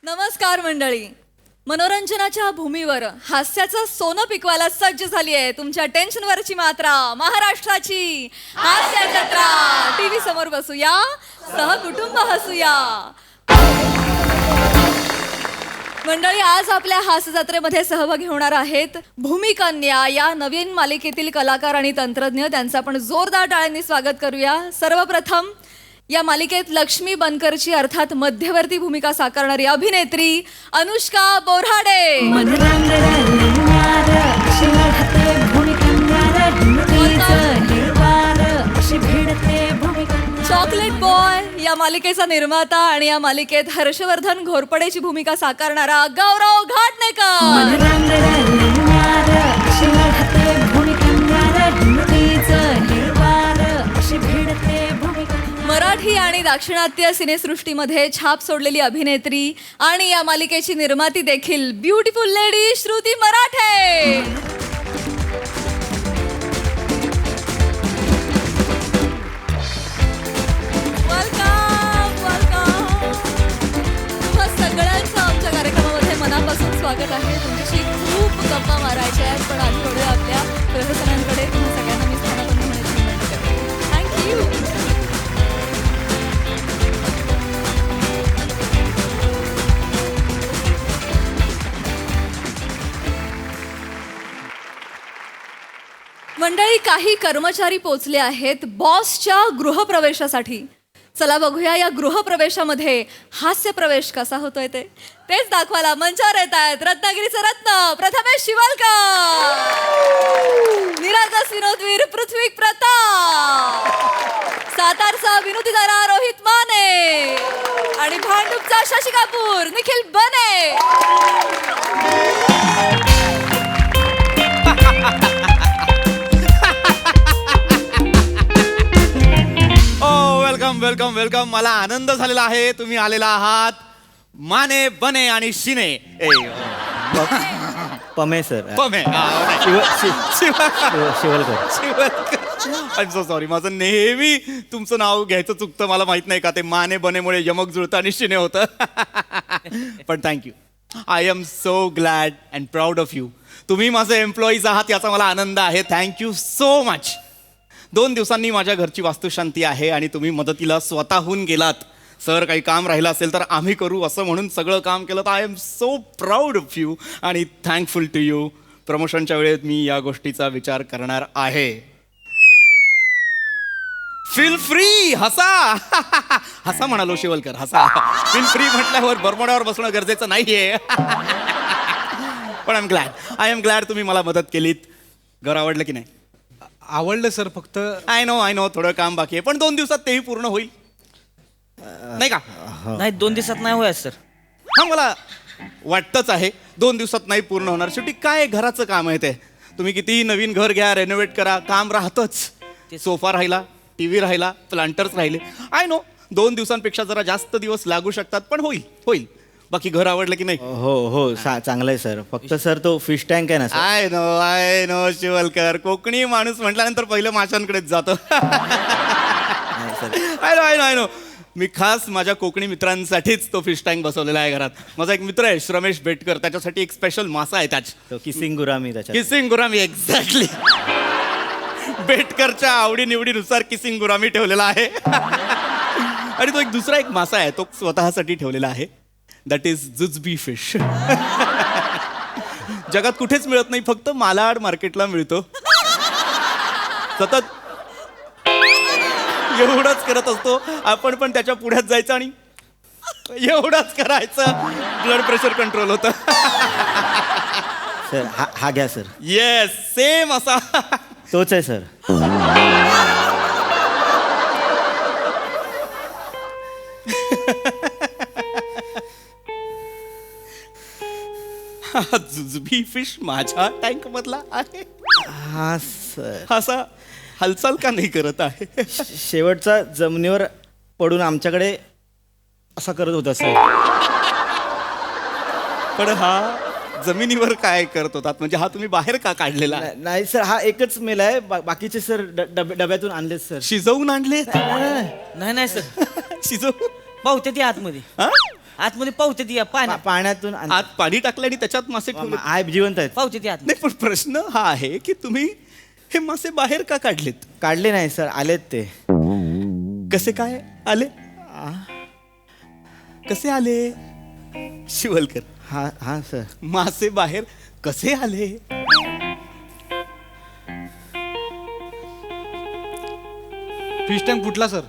नमस्कार मंडळी. मनोरंजनाच्या भूमीवर हास्याचं सोनं पिकवायला सज्ज झाली आहे तुमच्या टेन्शनवरची मात्रा, महाराष्ट्राची हास्य जत्रा. टीव्ही समोर बसूया, सहकुटुंब हसूया. मंडळी, आज आपल्या हास्य जत्रेमध्ये सहभागी होणार आहेत भूमिकन्या या नवीन मालिकेतील कलाकार आणि तंत्रज्ञ. त्यांचं आपण जोरदार टाळ्यांनी स्वागत करूया. सर्वप्रथम या मालिकेत लक्ष्मी बनकरची अर्थात मध्यवर्ती भूमिका साकारणारी अभिनेत्री अनुष्का बोराडे. चॉकलेट बॉय या मालिकेचा निर्माता आणि या मालिकेत हर्षवर्धन घोरपडेची भूमिका साकारणारा गौरव घाटणेकर. मराठी आणि दाक्षिणात्य सिनेसृष्टीमध्ये छाप सोडलेली अभिनेत्री आणि या मालिकेची निर्माती देखील beautiful lady Shruti Marathe. Welcome welcome. तुम्हा सगळ्यांचं आमच्या कार्यक्रमामध्ये मनापासून स्वागत आहे. तुमच्याशी खूप गप्पा मारायच्या आहेत, पण आधी वळूया आपल्या प्रदर्शनांकडे. तुम्हा सगळ्यांना मी स्थानापन्न होण्याची विनंती करते. थँक्यू. मंडळी, काही कर्मचारी पोचले आहेत बॉसच्या गृहप्रवेशासाठी. चला बघूया या गृहप्रवेशामध्ये हास्य प्रवेश कसा होतोय तेच दाखवायला मंचावर येत आहेत रत्नागिरीचे रत्न प्रथमेश शिवलकर, निरागस विनोदवीर पृथ्वी प्रताप, सातारचा विनोदीदारा रोहित माने आणि भांडूपचा शशी कपूर निखिल बने. Welcome welcome welcome. मला आनंद झालेला आहे तुम्ही आलेला आहात. माने बने आणि Shine Pame sir. Pame Shivalkar. I am so sorry. माझं नेहमी तुमचं नाव घ्यायचं चुकतं. मला माहित नाही का ते माने बनेमुळे यमक जुळतं आणि शिने होतं. पण thank you. I am so glad and proud of you. तुम्ही माझे एम्प्लॉईज आहात याचा मला आनंद आहे. Thank you so much. 2 दिवसांनी माझ्या घरची वास्तुशांती आहे आणि तुम्ही मदतीला स्वतःहून गेलात. सर, काही काम राहिलं असेल तर आम्ही करू असं म्हणून सगळं काम केलं. तर I am so proud of you आणि थँकफुल टू यू. प्रमोशनच्या वेळेत मी या गोष्टीचा विचार करणार आहे. Feel free. हसा. हसा म्हणालो शिवलकर, हसा. फील फ्री म्हटल्यावर बरमोड्यावर बसणं गरजेचं नाहीये. पण आय एम ग्लॅड तुम्ही मला मदत केलीत. घर आवडलं की नाही? आवडलं सर. फक्त आय नो थोडं काम बाकी आहे, पण 2 दिवसात तेही पूर्ण होईल नाही का? नाही, 2 दिवसात नाही होत सर. हा, मला वाटतंच आहे 2 दिवसात नाही पूर्ण होणार. शेवटी काय घराचं काम आहे ते. तुम्ही कितीही नवीन घर घ्या, रेनोव्हेट करा, काम राहतच. सोफा राहिला, टीव्ही राहिला, प्लांटर्स राहिले. आय नो 2 दिवसांपेक्षा जरा जास्त दिवस लागू शकतात, पण होईल. बाकी घर आवडलं की नाही? हो चांगलं आहे सर. फक्त सर तो फिश टँक आहे ना sir. I know Shivalkar. Konkani माणूस म्हटल्यानंतर पहिलं माशांकडेच जातो. I know. मी खास माझ्या कोकणी मित्रांसाठीच तो फिश टँक बसवलेला आहे घरात. माझा एक मित्र आहे रमेश बेटकर, त्याच्यासाठी एक स्पेशल मासा आहे तो किसिंग गुरामी त्याच्यात. Kissing gourami. एक्झॅक्टली. बेटकरच्या आवडीनिवडीनुसार किसिंग गुरामी ठेवलेला आहे. आणि तो दुसरा एक मासा आहे तो स्वतःसाठी ठेवलेला आहे. दॅट इज जुजबी फिश. जगात कुठेच मिळत नाही, फक्त मालाड मार्केटला मिळतो. सतत एवढंच करत असतो आपण, पण त्याच्या पुढ्यात जायचं आणि एवढंच करायचं. ब्लड प्रेशर कंट्रोल होतं. सर हा घ्या सर. येस, सेम असा तोच आहे सर. जुजबी फिश माझ्या टँक मधला आहे. हा सर. असा हालचाल का नाही करत आहे? शेवटचा जमिनीवर पडून आमच्याकडे असा करत होता सर. पण हा जमिनीवर काय करत होतात? म्हणजे हा तुम्ही बाहेर का काढलेला? नाही सर, हा एकच मेल आहे. बाकीचे सर डब्यातून आणले सर. शिजवून आणले? नाही नाही सर, शिजवून? पाहू ते आतमध्ये. हा? आतमध्ये पावते ती पाण्यात पाण्यातून आत पाणी टाकलं आणि त्याच्यात मासे ठेवले आहे जिवंत आहेत. पावते ती आत नाही पण प्रश्न हा आहे की तुम्ही हे मासे बाहेर का काढलेत? काढले नाही सर, आलेत ते. कसे काय आले? कसे आले शिवलकर? हा हा सर. मासे बाहेर कसे आले? फिश टँक फुटला सर.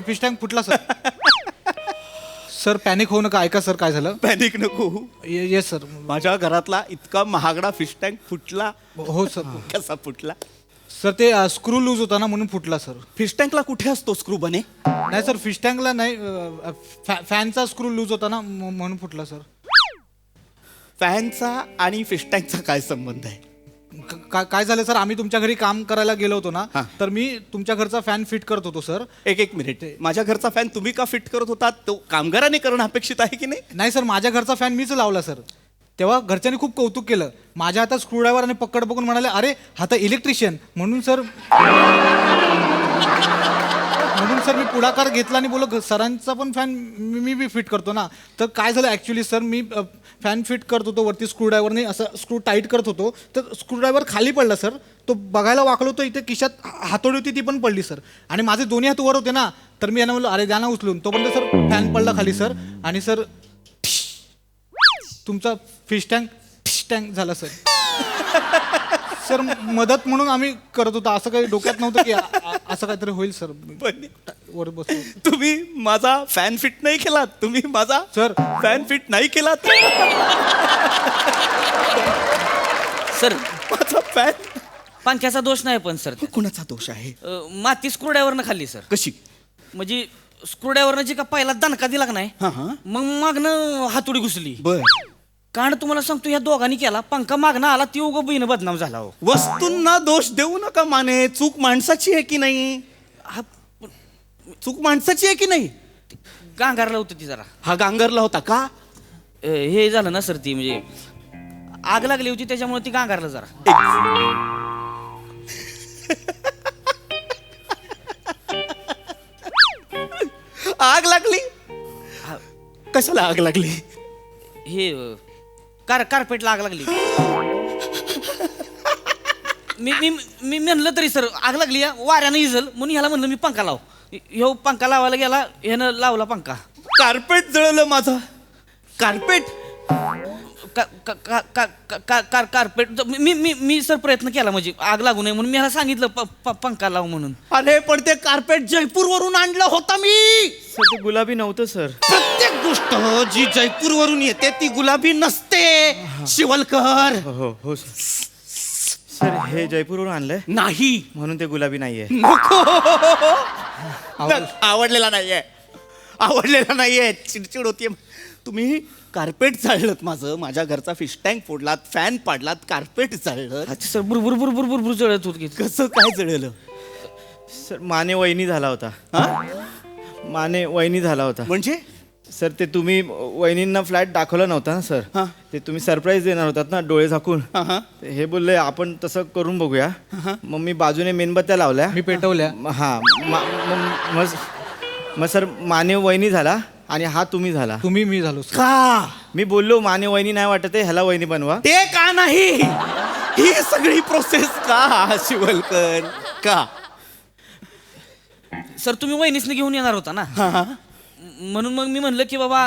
फिश टँक फुटला सर. सर पॅनिक होऊ नका. ऐका सर काय झालं. पॅनिक नको. Yes sir. माझ्या घरातला इतका महागडा फिश टँक फुटला. हो सर. कसा फुटला? सर ते स्क्रू लूज होता ना म्हणून फुटला सर. फिश टँकला कुठे असतो स्क्रू बने? नाही सर फिश टँकला नाही, फॅनचा स्क्रू लूज होता ना म्हणून फुटला सर. फॅनचा आणि फिश टँकचा काय संबंध आहे? काय झालं सर, आम्ही तुमच्या घरी काम करायला गेलो होतो ना, हा. तर मी तुमच्या घरचा फॅन फिट करत होतो सर. एक मिनिट. माझ्या घरचा फॅन तुम्ही का फिट करत होता? तो कामगाराने करणं अपेक्षित आहे की नाही? नाही सर, माझ्या घरचा फॅन मीच लावला सर. तेव्हा घरच्यांनी खूप कौतुक केलं. माझ्या हातात स्क्रूड्रायव्हर आणि पकड बघून म्हणाले, अरे हा तर इलेक्ट्रिशियन. म्हणून सर मी पुढाकार घेतला आणि बोललो सरांचा पण फॅन मी बी फिट करतो ना. तर काय झालं ॲक्च्युली सर, मी फॅन फिट करत होतो वरती स्क्रूड्रायव्हरने, असं स्क्रू टाईट करत होतो तर स्क्रूड्रायव्हर खाली पडला सर. तो बघायला वाकलो तर इथे खिशात हातोडी होती ती पण पडली सर. आणि माझे दोन्ही हात वर होते ना, तर मी यांना म्हणलो अरे द्या ना उचलून. तोपर्यंत सर फॅन पडला खाली सर. आणि सर तुमचा फिश टँक झाला सर. सर मदत म्हणून आम्ही करत होतो, असं काही डोक्यात नव्हतं की असं काहीतरी होईल सर. पण वर बसलो. तुम्ही माझा फॅन फिट नाही केलात. तुम्ही माझा सर. फॅन फिट नाही केलात. सर माझा फॅन. पंख्याचा दोष नाही पण सर कुणाचा दोष आहे? माती स्क्रूड्रायव्हरनं खाल्ली सर. कशी? म्हणजे स्क्रूड्रायव्हरनं जी का पहिला दणका दिला का नाही, हा हा. मग मागणं हातोडी घुसली. बर. कारण तुम्हाला सांगतो ह्या दोघांनी केला, पंखा मागणं आला ती उगं बहीण बदनाम झाला हो. वस्तूंना दोष देऊ नका माने. चूक माणसाची आहे की नाही? हा चूक माणसाची आहे की नाही? गांगारला होतं ती जरा. हा गांगरला होता का? हे झालं ना सर, ती म्हणजे आग लागली होती त्याच्यामुळे ती गांगारला जरा. आग लागली? कशाला आग लागली? हे कार्पेटला आग लागली. मी म्हणलं तरी सर आग लागली वाऱ्यानं इजल म्हणून ह्याला म्हणलं मी पंखा लाव. ह्यो पंखा लावायला गेला, ह्यानं लावला पंखा. कार्पेट जळलं माझं. कार्पेट? कार्पेट मी सर प्रयत्न केला म्हणजे आग लागू नये म्हणून मी ह्याला सांगितलं पंखा लाव म्हणून. अरे पण ते कार्पेट जयपूर वरून आणलं होतं मी. सर ते गुलाबी नव्हतं सर. प्रत्येक गोष्ट जी जयपूर वरून येते ती गुलाबी नसते शिवलकर. हो हो सर, हे जयपूरवरून आणलंय नाही. म्हणून ते गुलाबी नाहीये. नको. आवडलेला नाहीये. आवडलेला नाहीये. चिडचिड होतीये. तुम्ही कार्पेट जाळलं माझं. माझ्या घरचा फिश टँक फोडलात, फॅन पाडलात, कार्पेट जाळलं. अच्छा सर, बुरबुर बुरबुर बुरबुर जळत होत की. कसं काय जळलं? सर माने वहिनी झाला होता. हा? माने वहिनी झाला होता. म्हणजे? सर ते तुम्ही वहिनींना फ्लॅट दाखवला नव्हता ना सर. हा. ते तुम्ही सरप्राईज देणार होतात ना डोळे झाकून. हा, हा. हे बोलले आपण तसं करून बघूया. मग मी बाजूने मेणबत्त्या लावल्या. मी पेटवल्या. हा मग सर माने वहिनी झाला आणि हा तुम्ही झाला. तुम्ही मी झालो सर. का? मी बोललो माने वहिनी नाही वाटत आहे, ह्याला वहिनी बनवा. ते का नाही? ही सगळी प्रोसेस का शिवलकर? का? सर तुम्ही वहिनीसने घेऊन येणार होता ना, हा. म्हणून मग मी म्हणलं की बाबा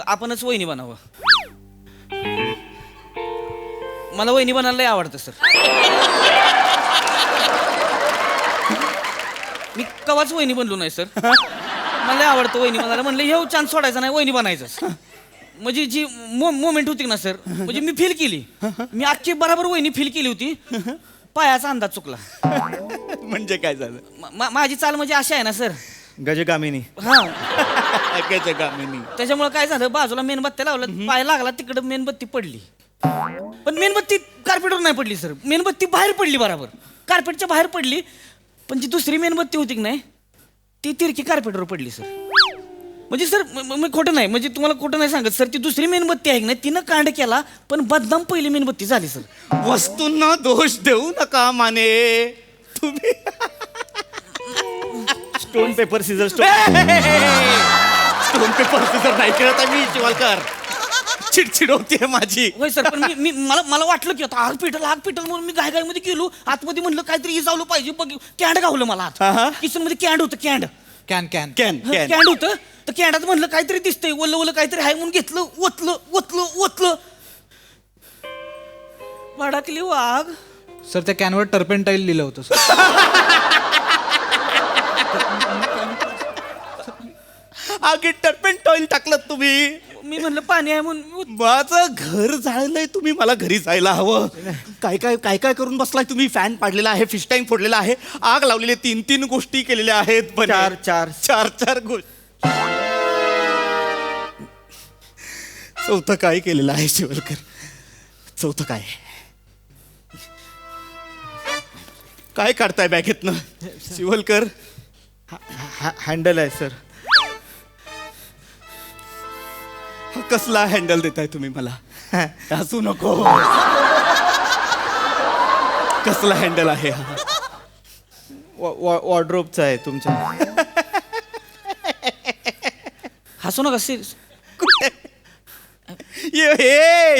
आपणच वहिनी बनावं. मला वहिनी बनायला लय आवडतं सर. मी कवाच वहिनी बनलो नाही सर. मला लय आवडतं वहिनी बनायला. म्हणलं हे चान्स सोडायचा नाही, वहिनी बनायचंच. म्हणजे जी मोमेंट होती ना सर, म्हणजे मी फील केली. मी आजची बराबर वहिनी फील केली होती. पायाचा अंदाज चुकला. म्हणजे काय झालं? माझी चाल म्हणजे अशी आहे ना सर. गजगामिनी. हा. गजगामिनी. त्याच्यामुळे काय झालं, बाजूला मेणबत्त्या लावलं, पाय लागला तिकडं मेणबत्ती पडली. पण मेणबत्ती कार्पेटवर नाही पडली सर. मेणबत्ती बाहेर पडली बराबर. कार्पेटच्या बाहेर पडली. पण जी दुसरी मेणबत्ती होती की नाही, ती तिरकी कार्पेटवर पडली सर. म्हणजे सर मी खोटं नाही, म्हणजे तुम्हाला खोटं नाही सांगत सर. ती दुसरी मेणबत्ती आहे की नाही, तिनं कांड केला पण बदनाम पहिली मेणबत्ती झाली सर. वस्तूंना दोष देऊ नका माने. तुम्ही स्टोन पेपर सीझर स्टोन. दोन ते प्रोसेसर नाही खेळत आहे मी शिवालकर. चिडचिड होतीये माझी. होय सर, पण मी मला वाटलं की आता आग पेटल म्हणून मी घाईमध्ये गेलो आतमध्ये, म्हणलं काहीतरी इजावलं पाहिजे, बघ कॅन्ड गावलं मला आत. किचन मध्ये कॅन्ड होतं, कॅन्ड कॅन होतं. तर कॅन्डात म्हणलं काहीतरी दिसतंय, ओलं काहीतरी आहे म्हणून घेतलं, ओतलं भडकली आग. सर त्या कॅनवर टर्पेंटाईल लिहिलं होतं सर. आगी टर्पेंटाईल टाकलं तुम्ही. मी म्हणलं पाणी आहे म्हणून. माझं घर जाळलंय तुम्ही, मला घरी जायला हवं. काय करून बसलाय तुम्ही. फॅन पाडलेला आहे, फिश टँक फोडलेला आहे, आग लावलेली, 3 गोष्टी केलेल्या आहेत. चार गोष्टी. चौथं काय केलेलं आहे शिवलकर? चौथं काय काढताय बॅगेतनं शिवलकर? हँडल आहे सर. हा कसला हँडल देताय तुम्ही मला? हसू नको. कसला हँडल आहे हा? वॉर्डरोबचा आहे तुमच्या. हसू नका सिरियस.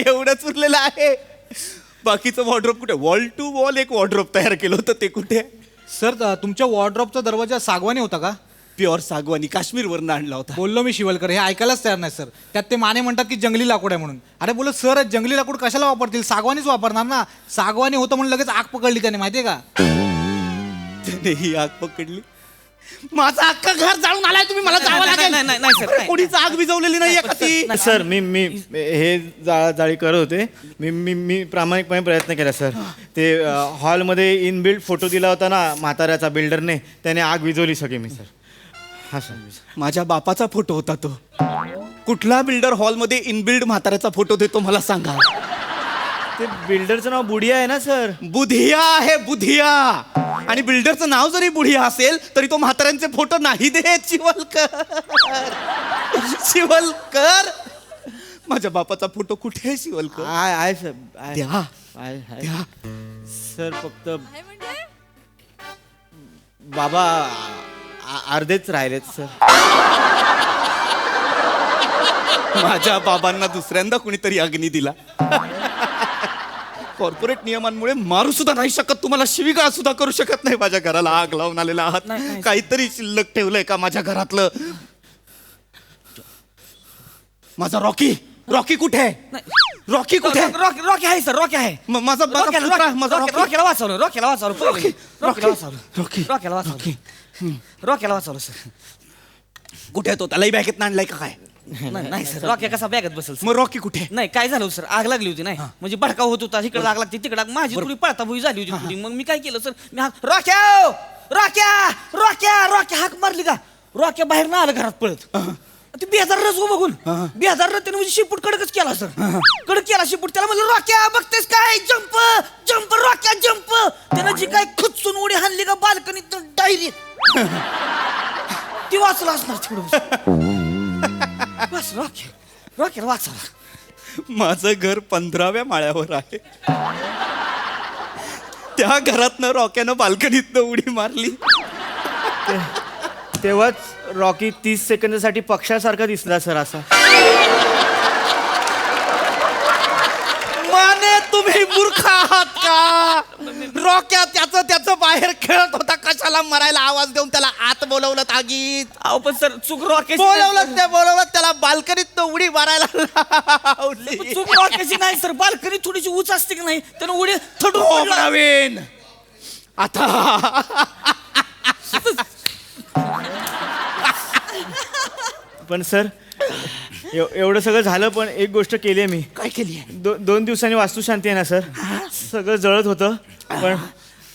एवढंच उरलेलं आहे. बाकीचं वॉर्डरोब कुठे? वॉल टू वॉल एक वॉर्डरोब तयार केलं होतं, ते कुठे? सर तुमच्या वॉर्डरोबचा दरवाजा सागवानी होता का? प्युअर सागवानी, काश्मीरवरनं आणला होता. बोललो मी शिवलकर, हे ऐकायलाच तयार नाही सर. त्यात ते माने म्हणतात की जंगली लाकूड आहे म्हणून. अरे बोलत सर, जंगली लाकूड कशाला वापरतील? सागवानीच वापरणार ना. सागवानी होतं म्हणून लगेच आग पकडली त्याने, माहितीये का? त्याने ही आग पकडली. माझं अख्खं घर जाळून आलाय तुम्ही, मला जावं लागेल. नाही सर, नाही. कोणीच आग विझवलेली नाहीये का ती? सर मी हे जाळी करत होते. मी प्रामाणिकपणे प्रयत्न केला सर. ते हॉलमध्ये इनबिल्ड फोटो दिला होता ना म्हाताऱ्याचा बिल्डरने, त्याने आग विझवली सगळी मी सर. हा सर. माझ्या बापाचा फोटो होता तो. कुठला बिल्डर हॉलमध्ये इनबिल्ड म्हाताऱ्याचा फोटो देतो मला सांगा? ते बिल्डरचं नाव बुडिया आहे ना सर. बुधिया आहे, बुधिया. आणि बिल्डरचं नाव जरी बुढिया असेल तरी तो म्हाताऱ्यांचे फोटो नाही देत शिवलकर. माझ्या बापाचा फोटो कुठे आहे शिवलकर? आहे सर. द्या. द्या सर. फक्त काय म्हणजे? बाबा अर्धेच राहिलेत सर. माझ्या बाबांना दुसऱ्यांदा कुणीतरी अग्नी दिला. कॉर्पोरेट नियमांमुळे मारू सुद्धा नाही शकत, तुम्हाला शिवीगाळ सुद्धा करू शकत नाही. माझ्या घराला आग लावून आलेला आहात. नाही. काहीतरी शिल्लक ठेवलंय का माझ्या घरातलं? माझा रॉकी कुठे आहे? रॉकी कुठे आहे? रॉकी आहे सर, रॉकी आहे. माझा रॉकीला वाचवलं. रॉकीला वाचवलं सर. कुठे आहे तो? त्यालाही बॅगेत आणलाय का काय? नाही सर, रॉकी कसा बॅगेत बसेल सर? मग रॉकी कुठे? नाही, काय झालं सर, आग लागली होती नाही, म्हणजे भडकाव होत होता, इकडे आग लागते तिकडे. माझी थोडी पळताभुई झाली होती थोडी. मग मी काय केलं सर, मी रॉक्या हाक मारली का, रॉक्या बाहेर ना आलं घरात पळत. ते बेजार रस बघून बेजार त्याने म्हणजे शिपूट कडकच केला सर. कडक केला शिपूट. त्याला म्हणजे रॉक्या बघतेस काय, जंप रॉक्या जंप. त्यानं जी काय खुचून उडी हाणली का बाल्कनीत डायरेक्ट, ती वाचला असणार तिकडं. बस रॉकेल वाचला. माझं घर 15व्या माळ्यावर आहे. त्या घरातनं रॉक्यानं बाल्कनीतनं उडी मारली. तेव्हाच रॉकी 30 सेकंदासाठी पक्षासारखा दिसला सर असा. माने तुम्ही मूर्ख आहात का? रॉक्या त्याचं बाहेर खेळत होता, कशाला मरायला आवाज देऊन त्याला आत बोलवलं आगीत? अहो पण सर चूक रॉकेट बोलवलं त्याला बाल्कनीत उडी मारायला लावली. चूक रॉकेटची नाही सर, बाल्कनी थोडीशी उंच असते की नाही, त्यानं उडी थोडं हो, नवीन आता पण सर एवढं सगळं झालं, पण एक गोष्ट केली आहे मी. काय केली आहे? 2 दिवसांनी वास्तुशांती आहे ना सर. सगळं जळत होतं, पण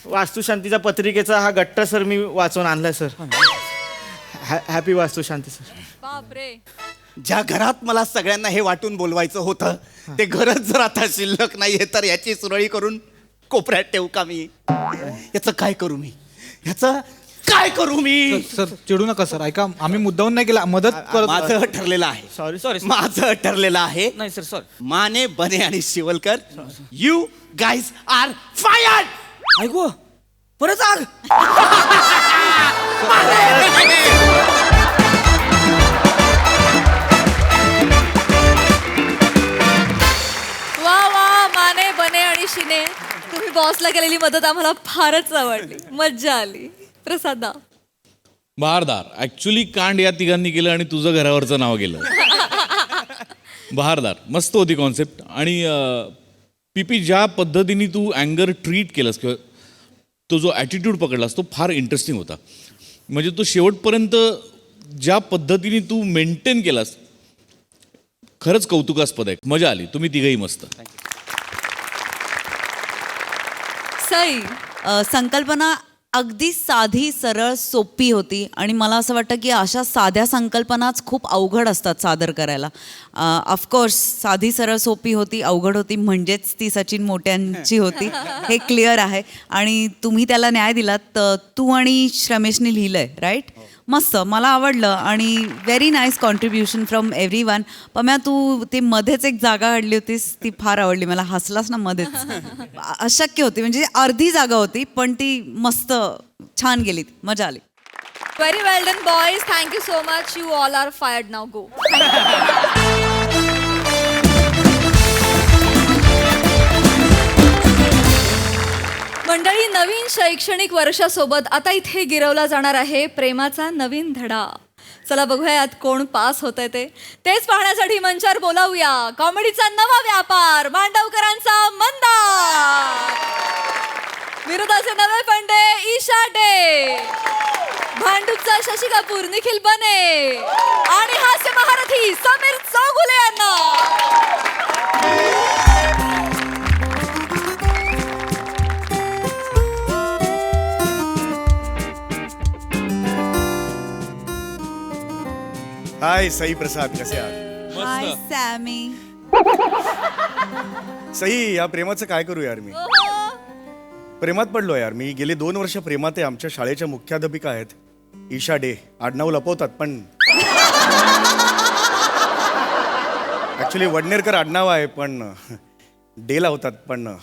वास्तुशांतीच्या पत्रिकेचा हा गट्टा सर मी वाचून आणलाय सर. Happy वास्तुशांती sir. बापरे. ज्या घरात मला सगळ्यांना हे वाटून बोलवायचं होतं, ते घरच जर आता शिल्लक नाहीये, तर याची सुरळी करून कोपऱ्यात ठेवू का मी? याचं काय करू मी? सर चिडू नका सर, ऐका, आम्ही मुद्दाहून नाही केला, मदत करत. माझं ठरलेलं आहे. सॉरी माझं ठरलेलं आहे. नाही सर, सॉरी. माने, बने आणि Shivalkar, you guys are fired. ऐकू परत आग. बॉसला केलेली मदत आम्हाला फारच आवडली, मज्जा आली. प्रसादा. बहारदार. ऍक्च्युली कांड या तिघांनी केलं आणि तुझं घरावरचं नाव गेलं. बहारदार. मस्त होती कॉन्सेप्ट. आणि पीपी ज्या पद्धतीने तू अँगर ट्रीट केलंस किंवा तो जो ॲटिट्यूड पकडलास तो फार इंटरेस्टिंग होता. म्हणजे तो शेवटपर्यंत ज्या पद्धतीने तू मेंटेन केलास खरंच कौतुकास्पद आहे. मजा आली. तुम्ही तिघही मस्त. सई. संकल्पना अगदी साधी सरळ सोपी होती आणि मला असं वाटतं की अशा साध्या संकल्पनाच खूप अवघड असतात सादर करायला. ऑफकोर्स साधी सरळ सोपी होती, अवघड होती म्हणजेच ती सचिन मोट्यांची होती हे क्लिअर आहे. आणि तुम्ही त्याला न्याय दिलात. तू आणि श्रमेशने लिहिलंय राईट. मस्त, मला आवडलं आणि very nice contribution from everyone. Pamya तू ते मध्येच एक जागा काढली होतीस ती फार आवडली मला. हसलास ना मध्येच. अशक्य होती म्हणजे अर्धी जागा होती पण ती मस्त छान गेली. मजा आली. Very well done boys. Thank you so much. You all are fired now. Go. मंडळी, नवीन शैक्षणिक वर्षासोबत आता इथे गिरवला जाणार आहे प्रेमाचा नवीन धडा. चला बघूया यात कोण पास होतंय तेच पाहण्यासाठी मंचावर बोलावूया कॉमेडीचा नवा व्यापार मांडवकरांचा मंदार, विरोधाचे नवे फंडे ईशा डे, भांडूपचा शशी कपूर निखिल बने आणि हास्य महारथी समीर चौगुले यांना. हाय सई प्रसाद, कसे आहात? हाय सॅमी. सई, या प्रेमाचं काय करू यार. मी प्रेमात पडलो यार. मी गेली 2 वर्ष प्रेमात आहे. आमच्या शाळेच्या मुख्याध्यापिका आहेत ईशा डे. आडनाव लपवतात पण ऍक्च्युली वडनेरकर आडनाव आहे पण डे लावतात. पण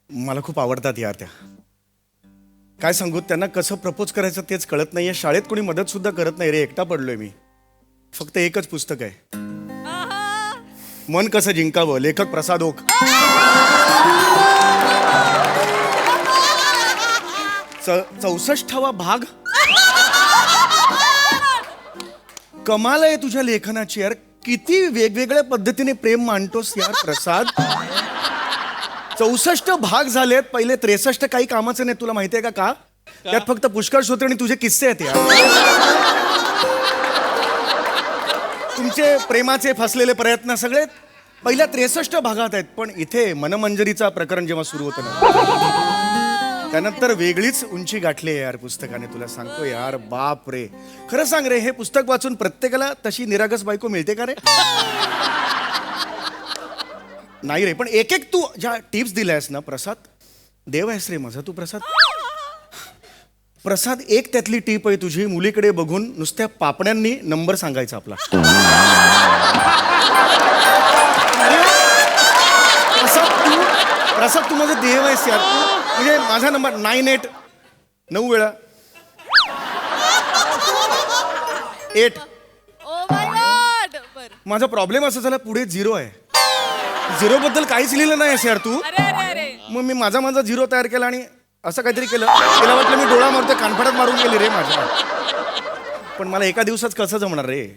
मला खूप आवडतात यार त्या. काय सांगू, त्यांना कसं प्रपोज करायचं तेच कळत नाहीये. शाळेत कोणी मदत सुद्धा करत नाही रे. एकटा पडलोय मी. फक्त एकच पुस्तक आहे, मन कसं जिंकावं, लेखक प्रसाद ओक. 64वा भाग. कमाल आहे तुझ्या लेखनाची यार. किती वेगवेगळ्या पद्धतीने प्रेम मांडतोस यार प्रसाद. 64 भाग झालेत. पहिले 63 काही कामाचे नाही. तुला माहितीये का? त्यात फक्त पुष्कळ श्रोते आणि तुझे किस्से आहेत यार. तुमचे प्रेमाचे फसलेले प्रयत्न सगळे पहिल्या 63 भागात आहेत. पण इथे मनमंजरीचा प्रकरण जेव्हा सुरू होतं ना, त्यानंतर वेगळीच उंची गाठली यार पुस्तकाने. तुला सांगतो यार, बाप रे. खरं सांग रे, हे पुस्तक वाचून प्रत्येकाला तशी निरागस बायको मिळते का रे? नाही रे. पण एक एक तू ज्या टिप्स दिल्यास ना प्रसाद, देव आहेस रे माझा तू प्रसाद. प्रसाद, एक त्यातली टीप आहे तुझी, मुलीकडे बघून नुसत्या पापण्यांनी नंबर सांगायचा आपला. प्रसाद तू माझा देव आहेस यार. तू म्हणजे माझा नंबर 98 9 वेळा 8. माझा प्रॉब्लेम असा झाला, पुढे 0 आहे. 0 बद्दल काहीच लिहिलं नाही यार तू. मग मी माझा 0 तयार केला आणि असं काहीतरी केलं. तिला वाटलं मी डोळा मारतोय, कानफडात मारून गेली रे माझ्या. पण मला एका दिवसात कसं जमणार रे.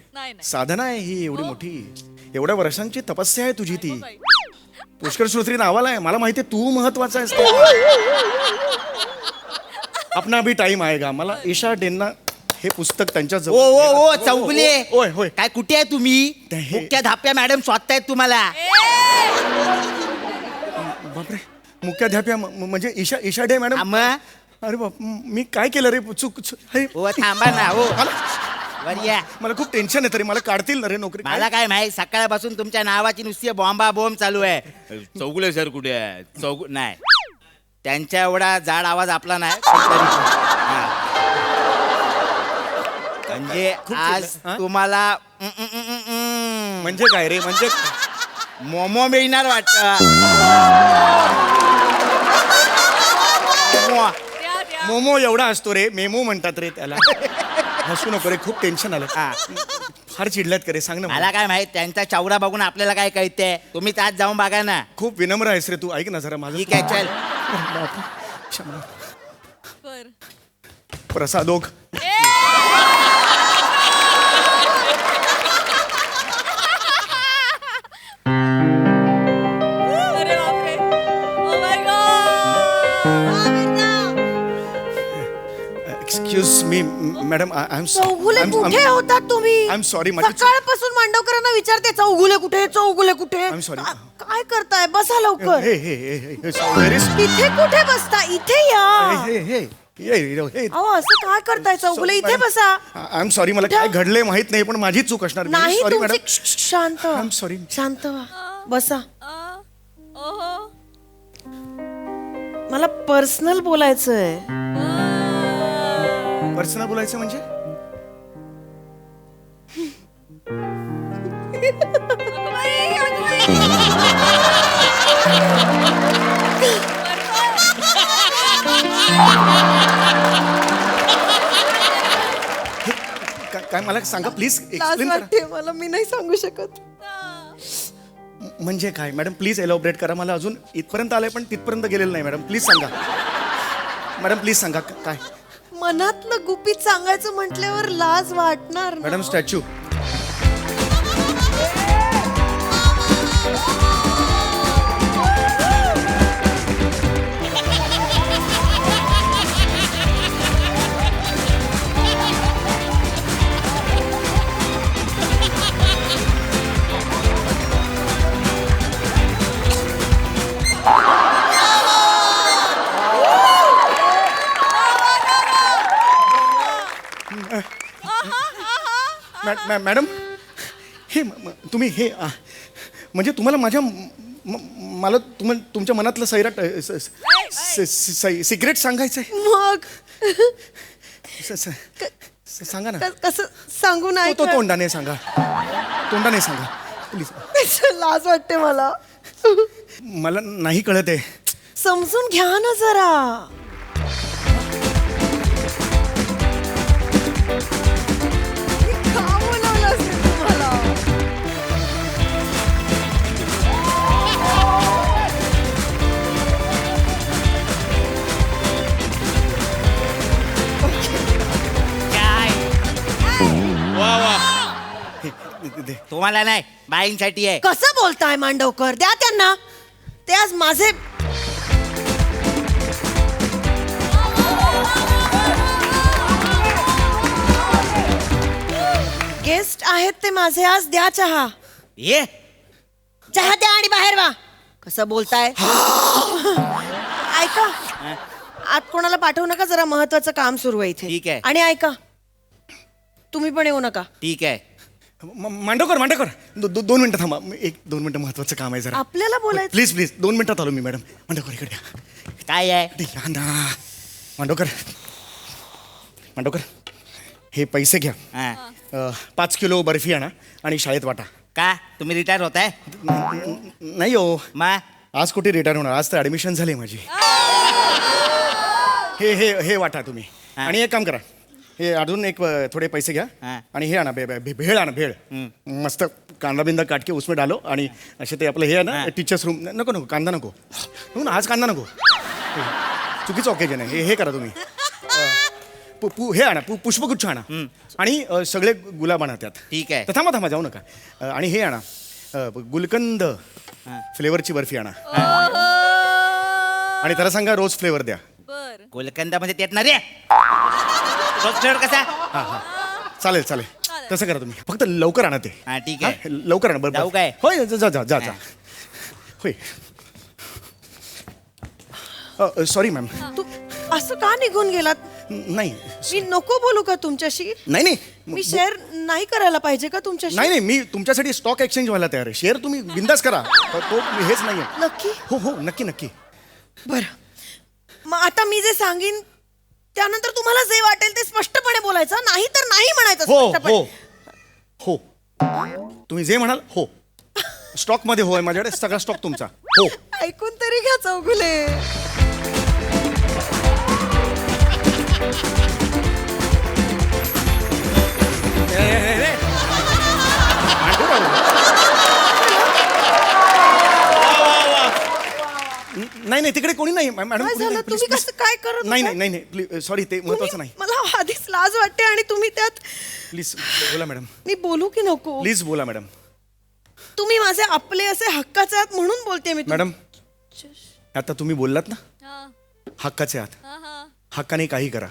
साधना आहे ही एवढी मोठी. एवढ्या वर्षांची तपस्या आहे तुझी ती. पुष्कर श्रोत्री नावाला आहे. मला माहिती आहे तू महत्वाचा आहेस. अपना भी टाइम आएगा. मला ईशा डेंना हे पुस्तक त्यांच्या ओ ओ ओ चौगुले. होय होय. काय कुठे आहे तुम्ही? मुख्य धाप्या मॅडम शोधतायत तुम्हाला. बापरे, मुख्याध्यापक म्हणजे ईशा डे मॅडम. अरे बाप, मी काय केलं रे? चूक. हो थांबा ना. हो वरिया, मला खूप टेन्शन आहे. तरी मला काढतील ना रे नोकरी. मला काय माहिती, सकाळपासून तुमच्या नावाची नुसती बॉम्बा बॉम्ब चालू आहे. चौगुले सर कुठे आहे? नाही, त्यांच्या एवढा जाड आवाज आपला नाही. पण तरी हा. म्हणजे आज तुम्हाला म्हणजे काय रे? म्हणजे मोमो मिळणार वाटत. मोमो एवढा असतो रे. मेमो म्हणतात रे त्याला. हसू नको रे, खूप टेन्शन आलं. फार चिडल्यात करे. सांग ना मला काय माहित, त्यांचा चौरा बघून आपल्याला काय कळतंय. तुम्ही त्यात जाऊन बघा ना. खूप विनम्र आहेस रे तू. ऐक ना जरा माझं. ठीक आहे चल. क्षमा. बर प्रसादोग. अरे बापरे oh my god excuse me madam I am Chougule कुठे होतात तुम्ही आय एम सॉरी माझी सकाळपासून मांडवकरांना विचारते चौगुले कुठे चौगुले कुठे I'm sorry. काय करताय बसा लवकर हे हे हे हे sorry. इथे कुठे बसता इथे या हे हे हे अहो असं काय करताय चौगुले इथे बसा आय एम सॉरी मला काय घडलंय माहित नाही पण माझी चूक असणार नाही सॉरी तुमची मॅडम शांत आय एम सॉरी. शांत व्हा बसा ओहो मला पर्सनल बोलायचंय पर्सनल बोलायचं म्हणजे काय मला सांगा प्लीज लाज एक्सप्लेन करा. वाटते मला मी नाही सांगू शकत म्हणजे काय मॅडम प्लीज एलॉबरेट करा मला अजून इथपर्यंत आलंय पण तिथपर्यंत गेलेलं नाही मॅडम प्लीज सांगा. मॅडम प्लीज सांगा काय मनातलं गुपित सांगायचं म्हटल्यावर लाज वाटणार ना. मॅडम स्टॅच्यू मॅडम हे तुम्ही हे म्हणजे तुम्हाला माझ्या मला तुमच्या मनातलं सैराट सिक्रेट सांगायचंय मग सांगा ना कसं सांगू नाही तो तोंडाने सांगा तोंडाने सांगा प्लीज लाज वाटते मला मला नाही कळत आहे समजून घ्या ना जरा मी का बोलावलं असेल तुम्हाला वा वा तुम्हाला नाही बाईंसाठी आहे. कसं बोलताय मांडवकर द्या त्यांना ते आज माझे गेस्ट आहेत ते माझे आज द्या चहा ये चहा द्या आणि बाहेर वा कसं बोलताय ऐका आत कोणाला पाठवू नका जरा महत्वाचं काम सुरू आहे इथे ठीक आहे. आणि ऐका तुम्ही पण येऊ नका ठीक आहे. मांडवकर 2 मिनिटं थांबा 1-2 मिनिटं महत्वाचं काम आहे जरा आपल्याला बोलायचं प्लीज 2 मिनिटात आलो मी मॅडम मांडवकर इकडे या. काय आहे या ना. मांडवकर हे पैसे घ्या हा. 5 किलो बर्फी आणा आणि शाळेत वाटा का तुम्ही रिटायर होताय नाही हो मा आज कुठे रिटायर होणार आज तर ऍडमिशन झाली माझी हे हे हे वाटा तुम्ही हा. आणि एक काम करा हे अजून एक थोडे पैसे घ्या हा. आणि हे आणा भेळ आणा भेळ मस्त कांदा बिंदा काटके उसमे डालो आणि असे ते आपलं हे आहे ना हा. टीचर्स रूम नको कांदा नको हो ना आज कांदा नको चुकीचं ऑकेजन आहे हे करा तुम्ही हे आणा पुष्पगुच्छ आणा आणि सगळे गुलाब आणा त्यात ठीक आहे. तर थांबा जाऊ नका आणि हे आणा गुलकंद फ्लेवरची बर्फी आणा आणि त्याला सांगा रोज फ्लेवर द्या बर गोलकंदा मध्ये त्यात ना रे रोज फ्लेवर कसा चालेल तसं करा तुम्ही फक्त लवकर आणा ते हा, ठीक आहे. हा, लवकर आणा जाऊ बरोबर काय? होय जा होय सॉरी मॅम तू असं का निघून गेलात नाही मी नको बोलू का तुमच्याशी नाही मी शेअर नाही करायला पाहिजे का तुमच्याशी नाही मी तुमच्यासाठी स्टॉक एक्सचेंज व्हायला तयार आहे शेअर तुम्ही बिंदास करा तो हेच नाहीये नक्की हो नक्की बरं मग आता मी जे सांगीन त्यानंतर तुम्हाला जे वाटेल ते स्पष्टपणे बोलायचं नाही तर नाही म्हणायचं स्पष्टपणे. हो तुम्ही जे म्हणाल हो स्टॉक मध्ये होय माझ्याकडे सगळा स्टॉक तुमचा हो ऐकून तरी घ्या चौगुले नाही नाही तिकडे कोणी नाही मॅडम काय कोणी झालं? नाही, please, तुम्ही please. कसं काय करत नाही होता? नाही नाही प्लीज सॉरी ते महत्वाचं नाही मला आधीच लाज वाटते आणि तुम्ही त्यात प्लीज बोला मॅडम मी बोलू की नको प्लीज बोला मॅडम तुम्ही माझे आपले असे हक्काचे आहात म्हणून बोलते मी मॅडम आता तुम्ही बोललात ना हा, हक्काचे आहात हा, हा. हक्काने काही करा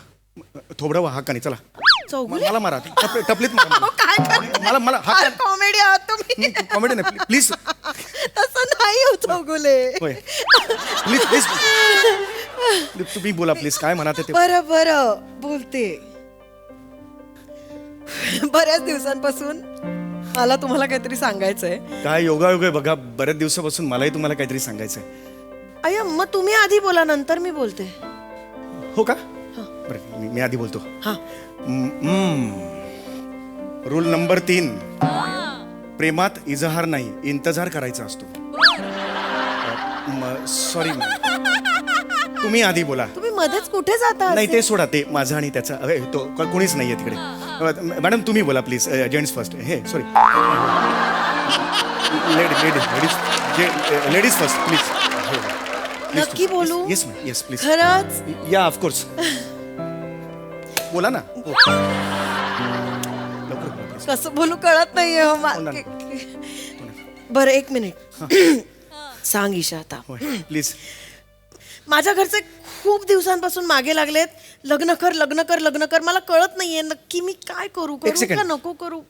थोबडं वा हक्काने चला चौगुले मला मारा टपलीत मारा अहो, काय करताय? मला मला फार हक्का कॉमेडी आहात तुम्ही कॉमेडी नाही प्लीज तसं नाही हो चौगुले होय प्लीज प्लीज तुम्ही बोला प्लीज काय म्हणा ते बरं बरं बोलते बऱ्याच दिवसांपासून मला तुम्हाला काहीतरी सांगायचंय काय योगायोग आहे बघा बऱ्याच दिवसापासून मलाही तुम्हाला काहीतरी सांगायचं आहे अय्या मग तुम्ही आधी बोला नंतर मी बोलते हो का बरं मी आधी बोलतो हा रूल नंबर 3 प्रेमात इजहार नाही इंतजार करायचा असतो सॉरी तुम्ही आधी बोला तुम्ही मध्येच कुठे जाता नाही असे? ते सोडा ते माझा आणि त्याचा तो कोणीच नाहीये तिकडे मॅडम तुम्ही बोला प्लीज जेंट्स फर्स्ट हे सॉरी लेडीज फर्स्ट प्लीज नक्की बोलू येस मॅम येस प्लीज खरंच या ऑफकोर्स बोला ना हो. लवकर बोला, please. कसं बोलू कळत नाहीये हो मा- हो ना. बरं 1 मिनिट सांग ईशा आता होय प्लीज माझ्या घरचे खूप दिवसांपासून मागे लागलेत लग्न कर लग्न कर लग्न कर मला कळत नाहीये नक्की मी काय करू करू second. का नको करू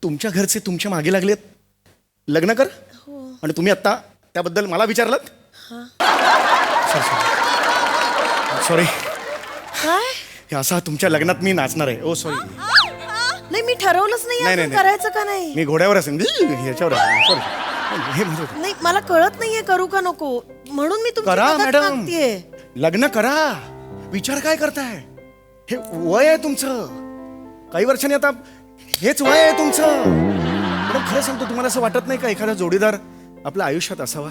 तुमच्या घरचे तुमच्या मागे लागलेत लग्न कर आणि तुम्ही आता त्याबद्दल मला विचारलं सॉरी काय हे असा तुमच्या लग्नात मी नाचणार आहे ओ सॉरी नाही मी ठरवलंच नाही नाही, अजून नाही. करायचं का नाही मी घोड्यावर असेल ह्याच्यावर सॉरी हे म्हणतो नाही मला कळत नाहीये करू का नको म्हणून मी तुमची करा मदत मॅडम मागतेय लग्न करा विचार काय करताय हे वय आहे तुमचं काही वर्षांनी आता हेच वय आहे तुमचं मॅडम खरं सांगतो तुम्हाला असं वाटत नाही का एखादा जोडीदार आपल्या आयुष्यात असावा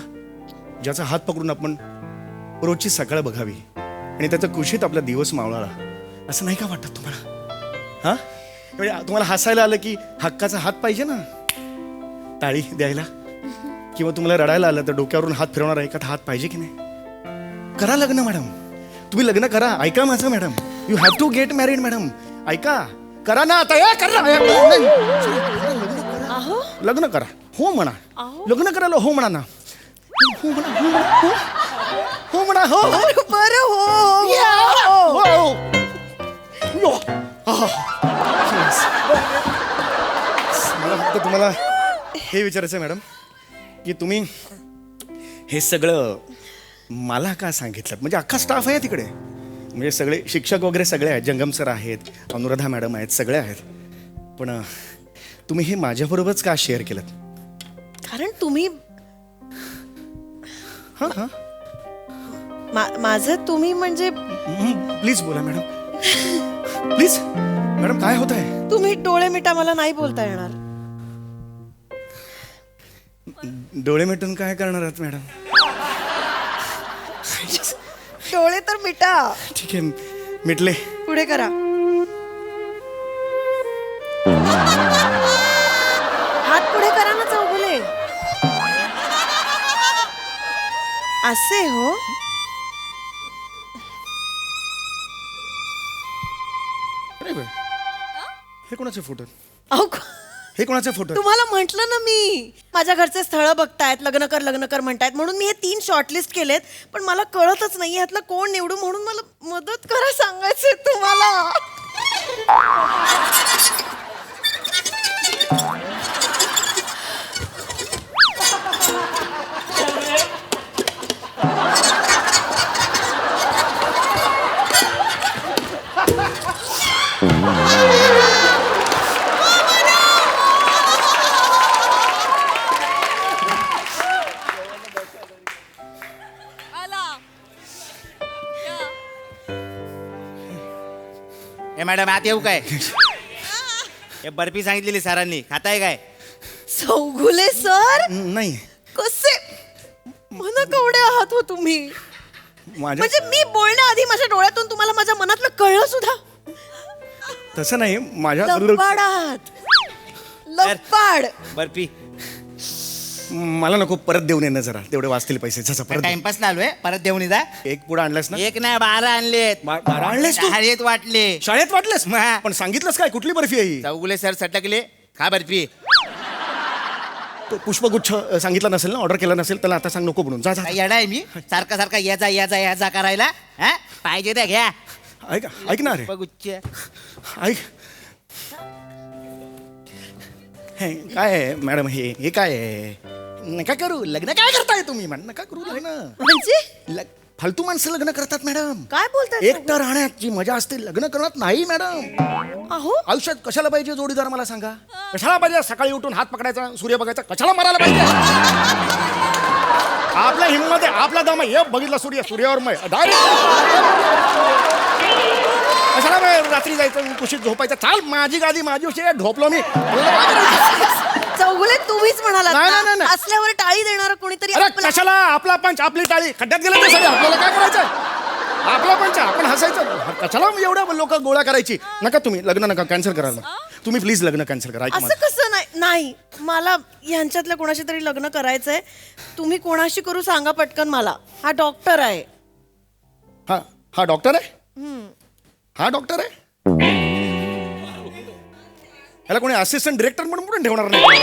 ज्याचा हात पकडून आपण रोजची सकाळ बघावी आणि त्याचा कुशीत आपला दिवस मावळाला असं नाही का वाटत तुम्हाला हा म्हणजे तुम्हाला हसायला आलं की हक्काचा हात पाहिजे ना टाळी द्यायला किंवा तुम्हाला रडायला आलं तर डोक्यावरून हात फिरवणार एखादा हात पाहिजे की नाही करा लग्न मॅडम तुम्ही लग्न करा ऐका माझं madam you have to get married madam ऐका करा ना आता करा अहो लग्न करा हो म्हणा लग्न करायला हो म्हणा ना हो म्हणा हो म्हणा हो हो म्हणा हो बरं हो हो मला फक्त तुम्हाला हे विचारायचं मॅडम की तुम्ही हे सगळं मला का सांगितलं म्हणजे अख्खा स्टाफ आहे तिकडे म्हणजे सगळे शिक्षक वगैरे सगळे आहेत जंगम सर आहेत अनुराधा मॅडम आहेत सगळे आहेत पण तुम्ही हे माझ्याबरोबरच का शेअर केलं कारण तुम्ही हां हां माझं तुम्ही म्हणजे प्लीज बोला मॅडम प्लीज मॅडम काय होत आहे तुम्ही डोळे मिटा मला नाही बोलता येणार डोळे मिटून काय करणार आहात मॅडम डोळे तर मिटा ठीक आहे मिटले पुढे करा हात पुढे करा ना चौगुले असे हो अरे बे, हे कोणाचे फोटो अहो हे कोणाचे फोटो तुम्हाला म्हंटल ना मी माझ्या घरचे स्थळ बघतायत लग्न कर म्हणतायत म्हणून मी हे 3 शॉर्टलिस्ट केलेत पण मला कळतच नाही यातलं कोण निवडू म्हणून मला मदत करा सांगायचंय तुम्हाला आला ए मॅडम आत येऊ काय हे बर्फी सांगितलेली सरांनी खाताय काय चौगुले सर नाही कसे मन कवडे आहात हो तुम्ही माझ्या म्हणजे मी बोलण्याआधी माझ्या डोळ्यातून तुम्हाला माझ्या मनातलं कळलं सुद्धा तसं नाही माझ्या लबाड आहात लबाड बर्फी मला नको परत देऊन येणं जरा तेवढे वाचतील पैसे जसं परत दे. टाइमपास ना आलोय परत देऊन जा एक पुढे आणलास ना एक नाही 12 आणलेत 12 आणलेस तू शाळेत वाटले शाळेत वाटलेस मग. पण सांगितलंस काय कुठली बर्फी आहे ही? चौगुले सर सटकले खा बर्फी तो पुष्पगुच्छ सांगितला नसेल ना ऑर्डर केला नसेल त्याला आता सांग नको म्हणून जा जा काय येडा आहे मी सारखा सारखा या जा करायला हा पाहिजे त्या घ्या ऐक ना रे बघुच्च ऐक हे काय आहे मॅडम हे काय आहे नका करू लग्न काय करताय तुम्ही मॅडम नका करू लग्न म्हणजे फालतू माणसं लग्न करतात मॅडम काय बोलताय एकटं राहण्यात जी मजा असते लग्न करण्यात नाही मॅडम अहो आयुष्यात कशाला पाहिजे जोडीदार मला सांगा कशाला पाहिजे सकाळी उठून हात पकडायचा सूर्य बघायचा कशाला मारायला पाहिजे आपल्या हिंमत आहे आपला दम आहे हे बघितलं सूर्यावर मय कशाला रात्री जायचं कुशीत झोपायचं चाल माझी गादी माझी उशी झोपलो मी चौगुले तुम्हीच म्हणालात नाही, ना, नाही, नाही. असल्यावर टाळी देणार कोणीतरी अरे आपला- कशाला आपला पंच आपली टाळी खड्ड्यात गेलं ते सगळं आपल्याला काय करायचं आपला पंच आपण हसायचं कशाला एवढ्या लोक गोळा करायची नका तुम्ही लग्न नका कॅन्सल करा तुम्ही प्लीज लग्न कॅन्सल करा ऐका असं माझं. कसं नाही मला ह्यांच्यातल्या कोणाशी तरी लग्न करायचंय तुम्ही कोणाशी करू सांगा पटकन मला हा डॉक्टर आहे हा डॉक्टर आहे हा डॉक्टर आहे याला कोणी असिस्टंट डिरेक्टर म्हणून पण ठेवणार नाही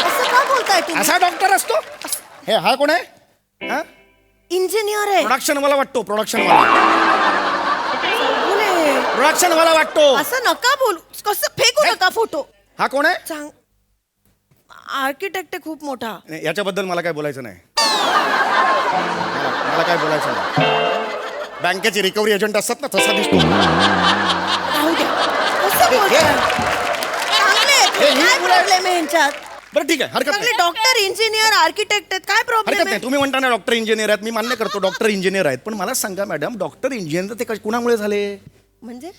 असं का बोलताय तुम्ही असा डॉक्टर असतो हे हा कोण आहे हा इंजिनियर आहे प्रोडक्शन वाला वाटतो प्रोडक्शन वाला चौगुले, प्रोडक्शन वाला वाटतो असं नका बोलू कसं फेकू नका फोटो हा कोण आहे सांग आर्किटेक्ट आहे खूप मोठा नाही, याच्याबद्दल मला काय बोलायचं नाही मला काय बोलायचं नाही बँकेचे रिकव्हरी एजंट असतात ना तसा दिसतो राहू द्या कसं बोलताय? चांगले आहेत. काय प्रॉब्लेम आहे ह्यांच्यात बरं ठीक आहे हरकत चांगले नाही डॉक्टर इंजिनियर आर्किटेक्ट आहेत काय प्रॉब्लेम हरकत आहे नाही तुम्ही म्हणता ना डॉक्टर इंजिनियर आहेत मी मान्य करतो डॉक्टर इंजिनियर आहेत पण मला सांगा मॅडम डॉक्टर इंजिनियर ते कुणामुळे झाले म्हणजे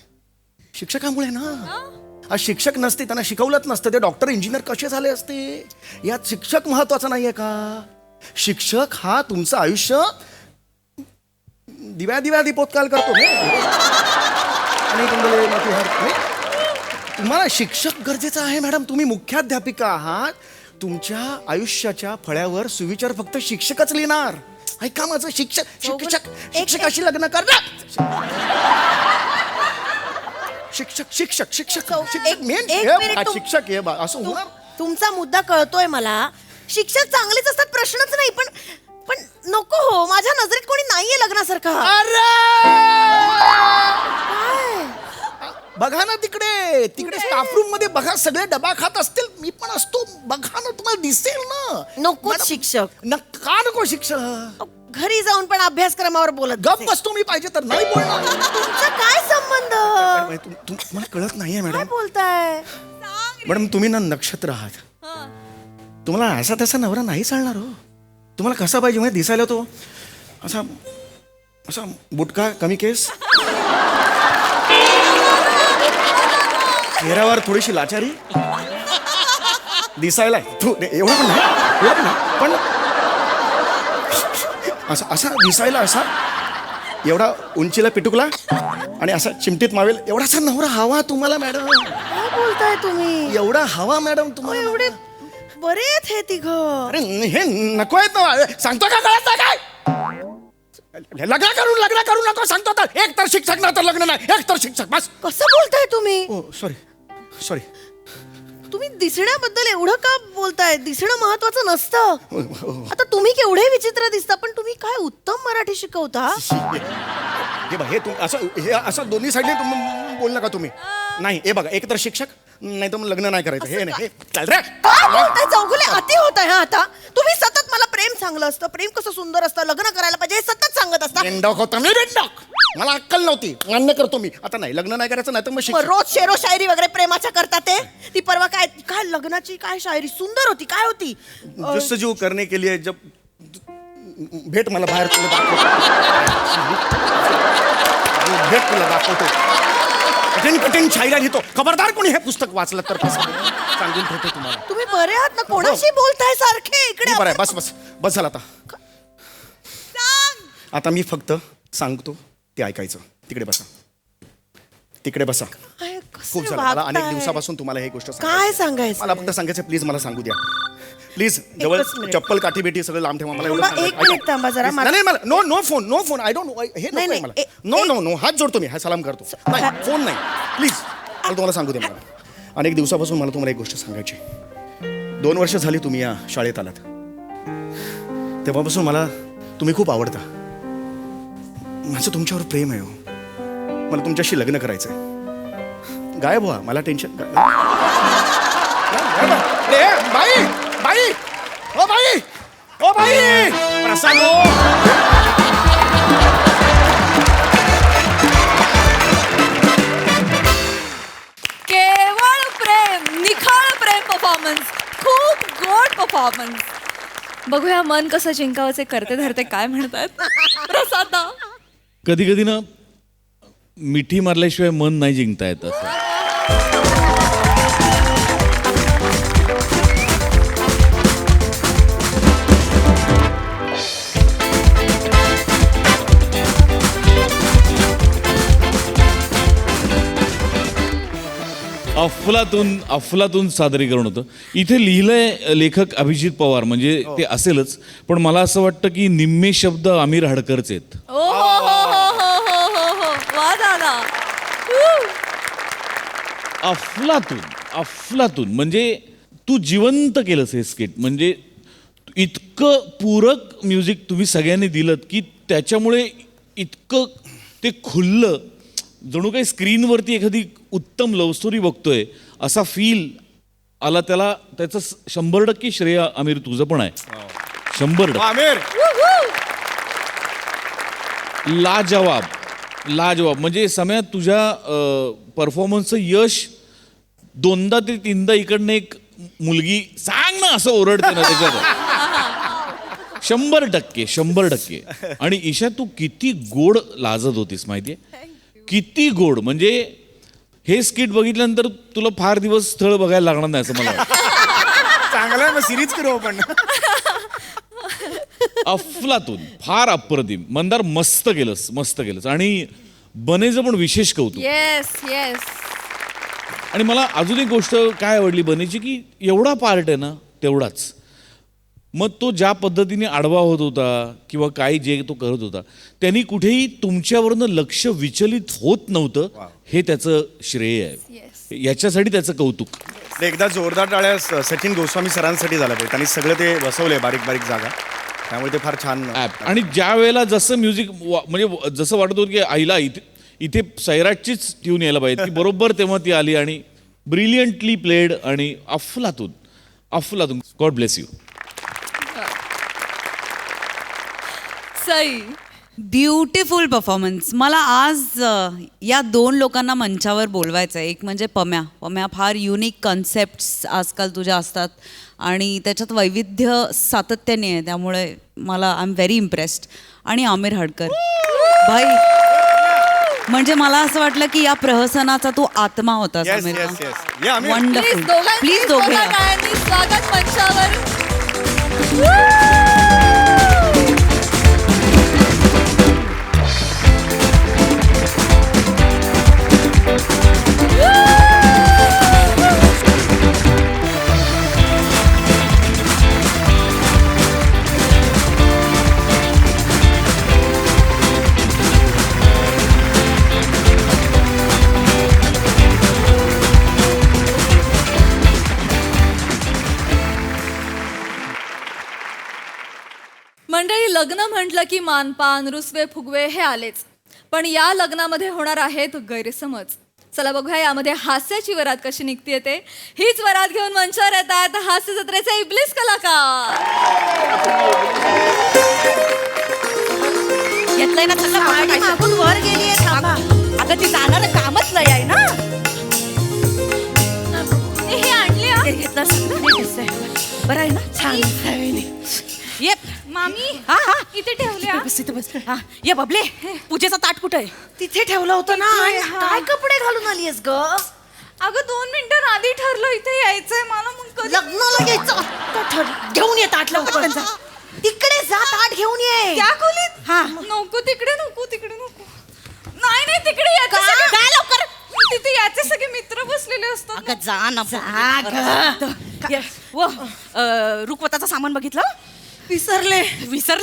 शिक्षकामुळे ना आज शिक्षक नसते त्यांना शिकवलंच नसतं ते डॉक्टर इंजिनियर कसे झाले असते यात शिक्षक महत्वाचा नाहीये का शिक्षक हा तुमचं आयुष्य दिव्या दीपोत्काल करतो आणि तुम्हाला शिक्षक गरजेचा आहे मॅडम तुम्ही मुख्याध्यापिका आहात तुमच्या आयुष्याच्या फळ्यावर सुविचार फक्त शिक्षकच लिहिणार ऐका माझं शिक्षकाशी लग्न करणार शिक्षक मेन शिक्षक हे असं होणार तुमचा मुद्दा कळतोय मला शिक्षक चांगलेच असतात प्रश्नच नाही पण नको हो माझ्या नजरेत कोणी नाहीये लग्नासारखा बघा ना तिकडे स्टाफ रूम मध्ये बघा सगळे डबा खात असतील मी पण असतो बघा ना तुम्हाला दिसेल ना नको मॅडम, शिक्षक का नको शिक्षक घरी जाऊन पण अभ्यासक्रमावर बोलत गप बसेल. बसतो मी पाहिजे तर नाही बोलणार तुमचा काय संबंध तुम्हाला कळत नाहीये काय मॅडम बोलताय मॅडम तुम्ही ना नक्षत्र आहात तुम्हाला असा तसा नवरा नाही चालणार हो तुम्हाला कसा पाहिजे म्हणजे दिसायला तो असा असा बुटका कमी केस चेहऱ्यावर थोडीशी लाचारी दिसायला एवढं पण नाही पण असा दिसायला असा एवढा उंचीला पिटुकला आणि असा चिमटीत मावेल एवढासा नवरा हवा तुम्हाला मॅडम काय बोलताय तुम्ही एवढा हवा मॅडम तुम्हाला एवढे बरे आहेत हे तिघ अरे हे नको आहेत ना सांगतो का कळत नाही काय लग्न करू नको सांगतो तर एक तर शिक्षक ना तर लग्न नाही एक तर शिक्षक बस कसं बोलताय तुम्ही ओ सॉरी तुम्ही दिसण्याबद्दल एवढं का बोलताय दिसणं महत्वाचं नसतं आता तुम्ही केवढे विचित्र दिसता पण तुम्ही काय उत्तम मराठी शिकवता हे बघा हे असं दोन्ही साईडने बोल नका तुम्ही नाही हे बघा एक तर शिक्षक नाही तर मग लग्न नाही करायचं हे नाही हे चाल रे काय बोलताय चौगुले अति होत आहे आता तुम्ही सतत मला प्रेम सांगलं असतं प्रेम कसं सुंदर असतं लग्न करायला पाहिजे हे सतत सांगत असता बेंडॉक होता मी बेंडॉक मला अक्कल नव्हती मान्य करतो मी आता नाही लग्न नाही करायचं नाही तर मग मग शिक्षक रोज शेरो शायरी वगैरे प्रेमाच्या करता ते ती परवा काय काय लग्नाची काय शायरी सुंदर होती काय होती जस्तजू करने के लिए जब भेट मला बाहेर तुला दाखवतो कठीण शायरा लिहितो खबरदार कोणी हे पुस्तक वाचलं तर सांगून ठेवतो तुम्हाला तुम्ही बरे आहात ना कोणाशी बोलताय सारखे इकडे मी बरं आहे बस झालं आता मी फक्त सांगतो ते ऐकायचं तिकडे बसा काय, कसं खूप झालं मला अनेक दिवसापासून तुम्हाला ही गोष्ट काय सांगायचं मला फक्त सांगायचं प्लीज मला सांगू द्या प्लीज जवळ मिनिट. चप्पल काठी बेटी सगळं लांब ठेवा मला एवढं थांबा, सांगायचं. एक मिनिट थांबा जरा. Please. नाही मला नो फोन आय डोंट हे नाही, नको नाही, मला ए- नो ए- नो नो हात जोडतो मी हा सलाम करतो नाही फोन नाही प्लीज मला तुम्हाला सांगू द्या मला अनेक दिवसापासून मला तुम्हाला एक गोष्ट सांगायची 2 वर्ष झाली तुम्ही या शाळेत आलात तेव्हापासून मला तुम्ही खूप आवडता माझं तुमच्यावर प्रेम आहे हो मला तुमच्याशी लग्न करायचंय गायब व्हा मला टेन्शन बाई बाई ओ बाई ओ बाई प्रसाद केवळ प्रेम, निखळ प्रेम परफॉर्मन्स, खूप गोड परफॉर्मन्स. बघूया मन कसं जिंकावचे करते धरते काय म्हणतात प्रसाद. कधी कधी ना मिठी मारल्याशिवाय मन नाही जिंकता येत असं. अफलातून सादरीकरण होतं. इथे लिहिलंय लेखक अभिजित पवार म्हणजे ते असेलच, पण मला असं वाटतं की निम्मे शब्द आमिर हडकरचे आहेत. ओ हो हो हो हो हो हो हो वा दादा. अफलातून म्हणजे तू जिवंत केलंस हे स्किट. म्हणजे इतकं पूरक म्युझिक तुम्ही सगळ्यांनी दिलं की त्याच्यामुळे इतकं ते खुललं, जणू काही स्क्रीनवरती एखादी उत्तम लव्ह स्टोरी बघतोय असा फील आला. त्याला त्याचं 100% श्रेय आमिर तुझं पण आहे. 100%. आमिर लाजवाब म्हणजे सम्या तुझ्या परफॉर्मन्सचं यश 2दा ते 3दा इकडनं एक मुलगी सांग ना असं ओरडते ना त्याच्यात. 100%. आणि ईशा तू किती गोड लाजत होतीस माहितीये, किती गोड. म्हणजे हे स्किट बघितल्यानंतर तुला फार दिवस स्थळ बघायला लागणार नाही असं मला वाटतं. चांगलं आहे मग सिरीज करू आपण अफलातून फार अप्रतिम. मंदार मस्त केलंस आणि बनेचं पण विशेष कौतुक. Yes yes. आणि मला अजून एक गोष्ट काय आवडली बनेची की एवढा पार्ट आहे ना तेवढाच, मग तो ज्या पद्धतीने आडवा होत होता किंवा काय जे तो करत होता त्यांनी कुठेही तुमच्यावरनं लक्ष विचलित होत नव्हतं. हे त्याचं श्रेय आहे, याच्यासाठी त्याचं कौतुक. एकदा जोरदार टाळ्या सचिन गोस्वामी सरांसाठी झाला पाहिजे. त्यांनी सगळं ते बसवलंय बारीक बारीक जागा, त्यामुळे ते फार छान. आणि ज्या वेळेला जसं म्युझिक म्हणजे जसं वाटत होतं की आईला इथे सैराटचीच ट्यून यायला पाहिजे ती बरोबर तेव्हा ती आली आणि ब्रिलियंटली प्लेड. आणि अफलातून God bless you. Sai. Beautiful performance. मला आज या 2 लोकांना मंचावर बोलवायचं आहे. एक म्हणजे पम्या फार युनिक कन्सेप्ट्स आजकाल तुझ्या असतात आणि त्याच्यात वैविध्य सातत्याने आहे, त्यामुळे मला आय एम व्हेरी इम्प्रेस्ड. आणि आमिर हडकर भाई, म्हणजे मला असं वाटलं की या प्रहसनाचा तू आत्मा होतास. Yes, Aamir yes, yes. Yeah, Aamir. Wonderful. Please please दोघे या. टाळ्यांनी स्वागत मंचावर. मंडळी, लग्न म्हटलं की मानपान रुसवे फुगवे हे आलेच, पण या लग्नामध्ये होणार आहेत गैरसमज. चला बघूया यामध्ये हास्याची वरात कशी निघते येते. हीच वरात घेऊन मंचावर येत आहेत हास्य जत्रेचे इब्लिस कलाकार. घेतलंय ना तसं गाडी मागून वर गेलीये. थांबा, अगं ती जाणार कामच लय आहे ना. हे आणले हा? ते घेतलं बरं आहे ना, छान. ये मामी. हा हा इथे ठेवले हा? बस इथे बस. हा ये बबले, पूजेचा ताट कुठे आहे? तिथे ठेवलं होतं ना. काय कपडे घालून आलीयस ग? अगं 2 मिनिटं आधी ठरलं इथे यायचंय मला. मग लग्नाला यायचं घेऊन ये ताट लवकर. तिकडे जा, ताट घेऊन ये. त्या खोलीत? हा. नको तिकडे नको. नाही तिकडे यायचं. काय लवकर? तिथे यायचं वयाचे सगळे मित्र बसलेले असतात. अगं जा ना रुखवताचं सामान बघितलं? विसरले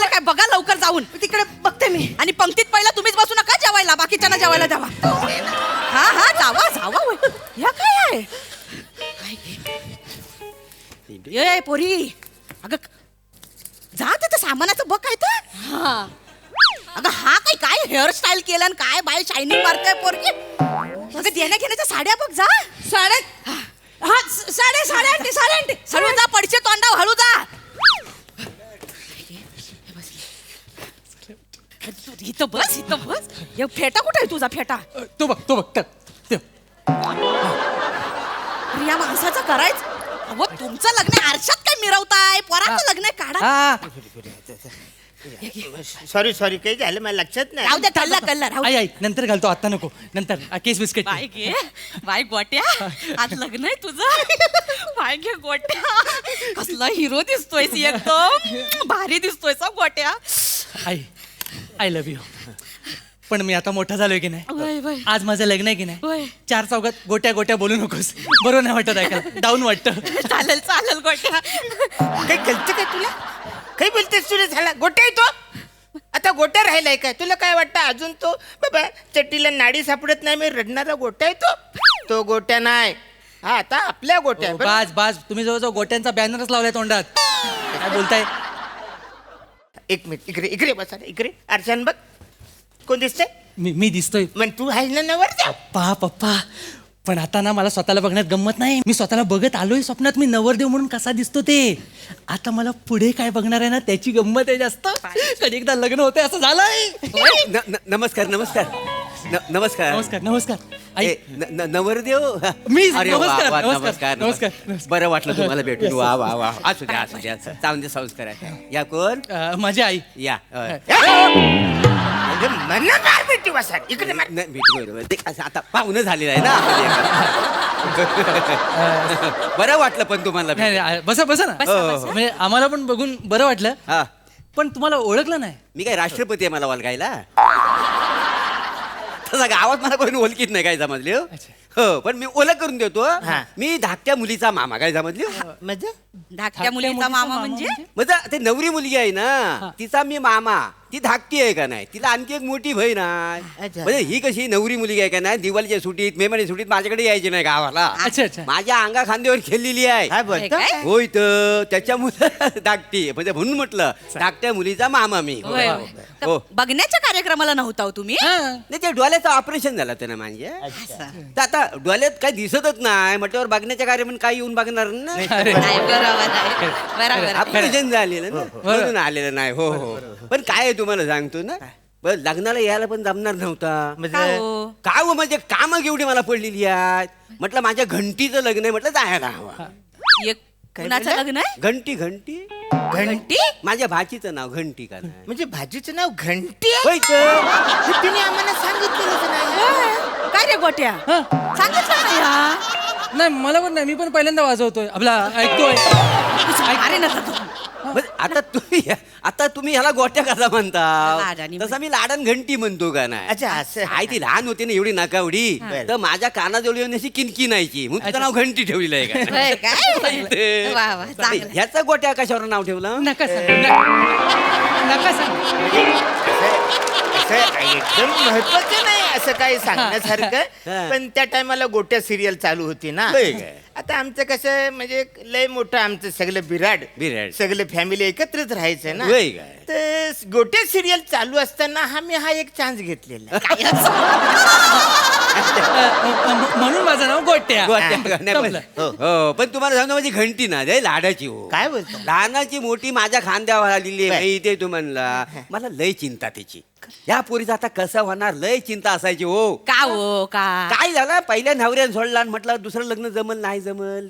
काय? बघा लवकर जाऊन. तिकडे बघते मी. आणि पंक्तीत पहिला तुम्हीच बसू नका जेवायला, बाकीच्यांना जेवायला द्यावा. हा जावा होय. ह्या काय आहे? ए पोरी, अगं जा तिथं सामानाचं बघ काय तर. अगं हा काय हेअरस्टाईल केलं आणि काय बाय शायनिंग मारताय पोरगी. अगं देण्या घेण्याच्या साड्या बघ जा. साड्या हळू जा, पडशे तोंडाव हळू जा. इथं बस. हे फेटा कुठे आहे तुझा फेटा? तो बघ या माणसाचं करायचं. अहो तुमचं लग्न आहे, आरशात काय मिरवताय? पोराचं लग्न आहे, काढा. सॉरी काही झालं मला लक्षात नाही. राहू द्या, कल्ला राहू द्या. आई नंतर घालतो, आता नको. नंतर केस बिस्किट. बाय घे बाय गोट्या, आज लग्न आहे तुझं. बाय घे गोट्या, कसला हिरो दिसतोय एकदम भारी दिसतोय सा गोट्या. I love you. पण मी आता मोठा झालोय की नाही, आज माझं लग्न आहे की नाही, 4 चौघात गोट्या बोलू नकोस. बरोबर नाही वाटत ऐकायला, डाऊन वाटतं. चालेल गोट्या. काही कळतं का तुला? काही बोलतेस तुला? झाला गोट्या येतो आता. गोट्या राहिलाय काय? तुला काय वाटतं अजून तो बाबा चट्टीला नाडी सापडत नाही मी रडणारा गोट्या येतो? तो गोट्या नाही, हा आता आपल्या गोट्या आहे. बरं? बाज तुम्ही जवळजवळ गोट्यांचा बॅनरच लावलाय तोंडात. काय बोलताय? एक मिनिट, इकडे बसा रे, इकडे आरशान बघ. कोण दिसतंय? मी दिसतोय. मग तू आहेस ना नवरदेव? पप्पा पण आता ना मला स्वतःला बघण्यात गंमत नाही. मी स्वतःला बघत आलोय स्वप्नात, मी नवरदेव म्हणून कसा दिसतो ते. आता मला पुढे काय बघणार आहे ना त्याची गंमत आहे जास्त. कधी एकदा लग्न होते असं झालंय. नमस्कार. आई नवरदेव मी. अरे वा, नमस्कार, वा, नमस्कार. बरं वाटलं तुम्हाला भेटून. वा असू द्या चांगले संस्कार आहे. या कोण? माझी आई. या म्हणजे मला मार भेटी बसा इकडे मार. ते असं आता पाहुणं झालेलं आहे ना. बरं वाटलं पण तुम्हाला नाही, नाही, बसा ना. म्हणजे आम्हाला पण बघून बरं वाटलं. हा, पण तुम्हाला ओळखलं नाही. मी काय राष्ट्रपती आहे मला ओळखायला? तसा गावात मला कोणी ओळखीत नाही, काय समजले? हो पण मी ओळख करून देतो. मी धाकट्या मुलीचा मामा, काय समजली? म्हणजे धाकट्या मुलीचा मामा म्हणजे? म्हणजे ते नवरी मुलगी आहे ना, तिचा मी मामा. ती धाकटी आहे का नाही, तिला आणखी एक मोठी बहीण आहे. म्हणजे ही कशी नवरी मुलगी आहे का नाही, दिवाळीच्या सुट्टीत मेहमानी सुट्टीत माझ्याकडे यायची नाही गावाला. अच्छा. माझ्या अंगा खांद्यावर खेळलेली आहे. काय बोलतो? होय तर त्याच्यामुळे धाकटी म्हणजे म्हणून म्हटलं धाकट्या मुलीचा मामा मी. होय. हो. बघण्याच्या कार्यक्रमाला नव्हता हो तुम्ही? नाही ते डोळ्याचं ऑपरेशन झालं होतं ना माझे. तर आता डोळ्यात काही दिसतच नाही म्हटल्यावर बघण्याच्या कार्यक्रम काय येऊन बघणार ना. नाही, बरोबर. ऑपरेशन झालेलं ना म्हणून आलेलं नाही. हो पण काय आहे तुम्हाला सांगतो ना, लग्नाला यायला पण जमणार नव्हता. का हो म्हणजे काम एवढी मला पडलेली आहेत. म्हटलं माझ्या घंटीचं लग्न आहे, म्हटलं जायला हवा. कुणाचं लग्न आहे? घंटी माझ्या भाचीचं नाव घंटी का नाही? म्हणजे भाजीचं नाव घंटी आहे? होय तर. तिने आम्हाला सांगितलं नाही. काय रे गोट्या, सांगितलं नाही हा? नाही मला पण नाही, मी पण पहिल्यांदा वाजवतोय आपला ऐकतोय. अरे ना म्हणजे आता तुम्ही ह्याला गोट्या कसा म्हणता? लाडाने तसा मी लाडन घंटी म्हणतो का नाही. अच्छा असं आई ती लहान होती ना एवढी नाकावडी, तर माझ्या कानाजवळ येऊन अशी किनकिनायची म्हणून तिचं नाव घंटी ठेवलेलं आहे का? होय काय? वा, चांगलं. ह्याचा गोट्या कशावर नाव ठेवलं? नका सांग. असं एकदम महत्वाचं नाही असं काही सांगण्यासारखं. पण त्या टायमाला गोट्या सिरियल चालू होती ना. होय काय? आता आमचं कसं म्हणजे लय मोठं आमचं सगळं बिराड सगळं फॅमिली एकत्रच राहायचं ना. होय काय? तर गोट्या सिरियल चालू असताना हा एक चान्स घेतलेला. म्हणून माझं नाव गोट्या. हो पण तुम्हाला सांगतो माझी घंटी ना लय लाडाची. हो काय बोलतो? लहानाची मोठी माझ्या खांद्यावर आलेली आहे. इथे तू म्हणला मला लय चिंता त्याची. या पोरीचं आता कसं होणार लय चिंता असायची. हो का हो का? काय झालं, पहिल्या नवऱ्यानं सोडला आणि म्हटलं दुसरं लग्न जमल नाही जमल.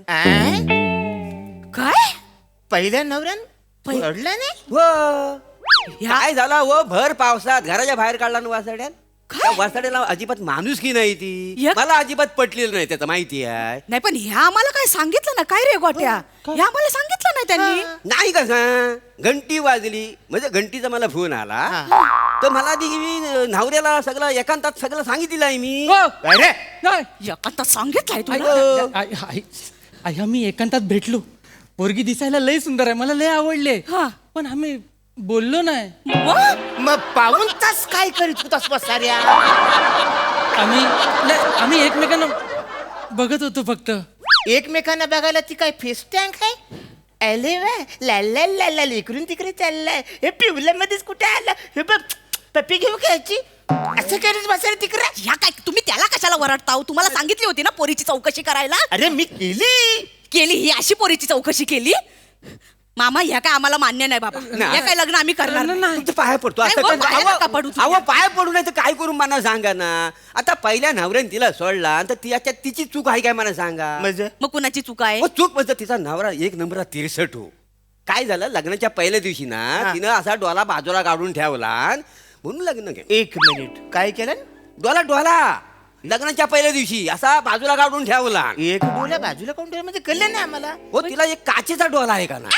काय पहिल्या नवऱ्यान पडला नाही? हो काय झाला हो, भर पावसात घराच्या बाहेर काढला ना वासाड्यात. त्या वासाड्याला अजिबात माणूस की नाही ती. मला अजिबात पटलेलं नाही त्याचं, माहिती आहे. नाही पण ह्या आम्हाला काय सांगितलं ना. काय रे गोट्या, ह्या आम्हाला सांगितलं नाही त्यांनी. नाही कसं घंटी वाजली म्हणजे घंटीचा मला फोन आला. तर मला आधी मी नवऱ्याला सगळं एकांतात सगळं सांगितलेलं आहे मी. काय रे एकांतात सांगितलंय तुला आया मी एकांतात भेटलो, पोरगी दिसायला लय सुंदर आहे, मला लय आवडले, हा. पण आम्ही बोललो नाही. मग पाऊण तास काय करीत होतास बसाऱ्या? आम्ही एकमेकांना बघत होतो फक्त. एकमेकांना बघायला ती काय फेस टँक आहे? अरे वा, ला ला ला ला इकडून तिकडे चाललाय. हे पिवल्या मध्येच कुठे आलं? हे बघ पप्पी घेऊ घ्यायची असं करत बसायला तिकडे. ह्या काय तुम्ही त्याला कशाला वरडता? तुम्हाला सांगितली होती ना पोरीची चौकशी करायला. अरे मी केली ही अशी पोरीची चौकशी केली? मामा ह्या काय आम्हाला मान्य नाही बाबा. नाही. या काय लग्न आम्ही करणार नाही. तुमचं पाया पडतो असं नाही, का- पाया नका पडू तुझ्या. अहो पाया पडू नाही तर काय करू मला सांगा ना. आता पहिल्या नवऱ्याने तिला सोडला तर तिची चूक आहे काय मला सांगा. म्हणजे मग कुणाची चुका आहे? चूक म्हणजे तिचा नवरा एक नंबरला 63 हो. काय झालं लग्नाच्या पहिल्या दिवशी ना तिनं असा डोला बाजूला काढून ठेवला म्हणून लग्न केलं. एक मिनिट काय केलं? डोला लग्नाच्या पहिल्या दिवशी असा बाजूला काढून ठेवला. एक डोला बाजूला कोण ठेवला म्हणजे कळलं नाही आम्हाला. हो तिला एक काचेचा डोला आहे का ना.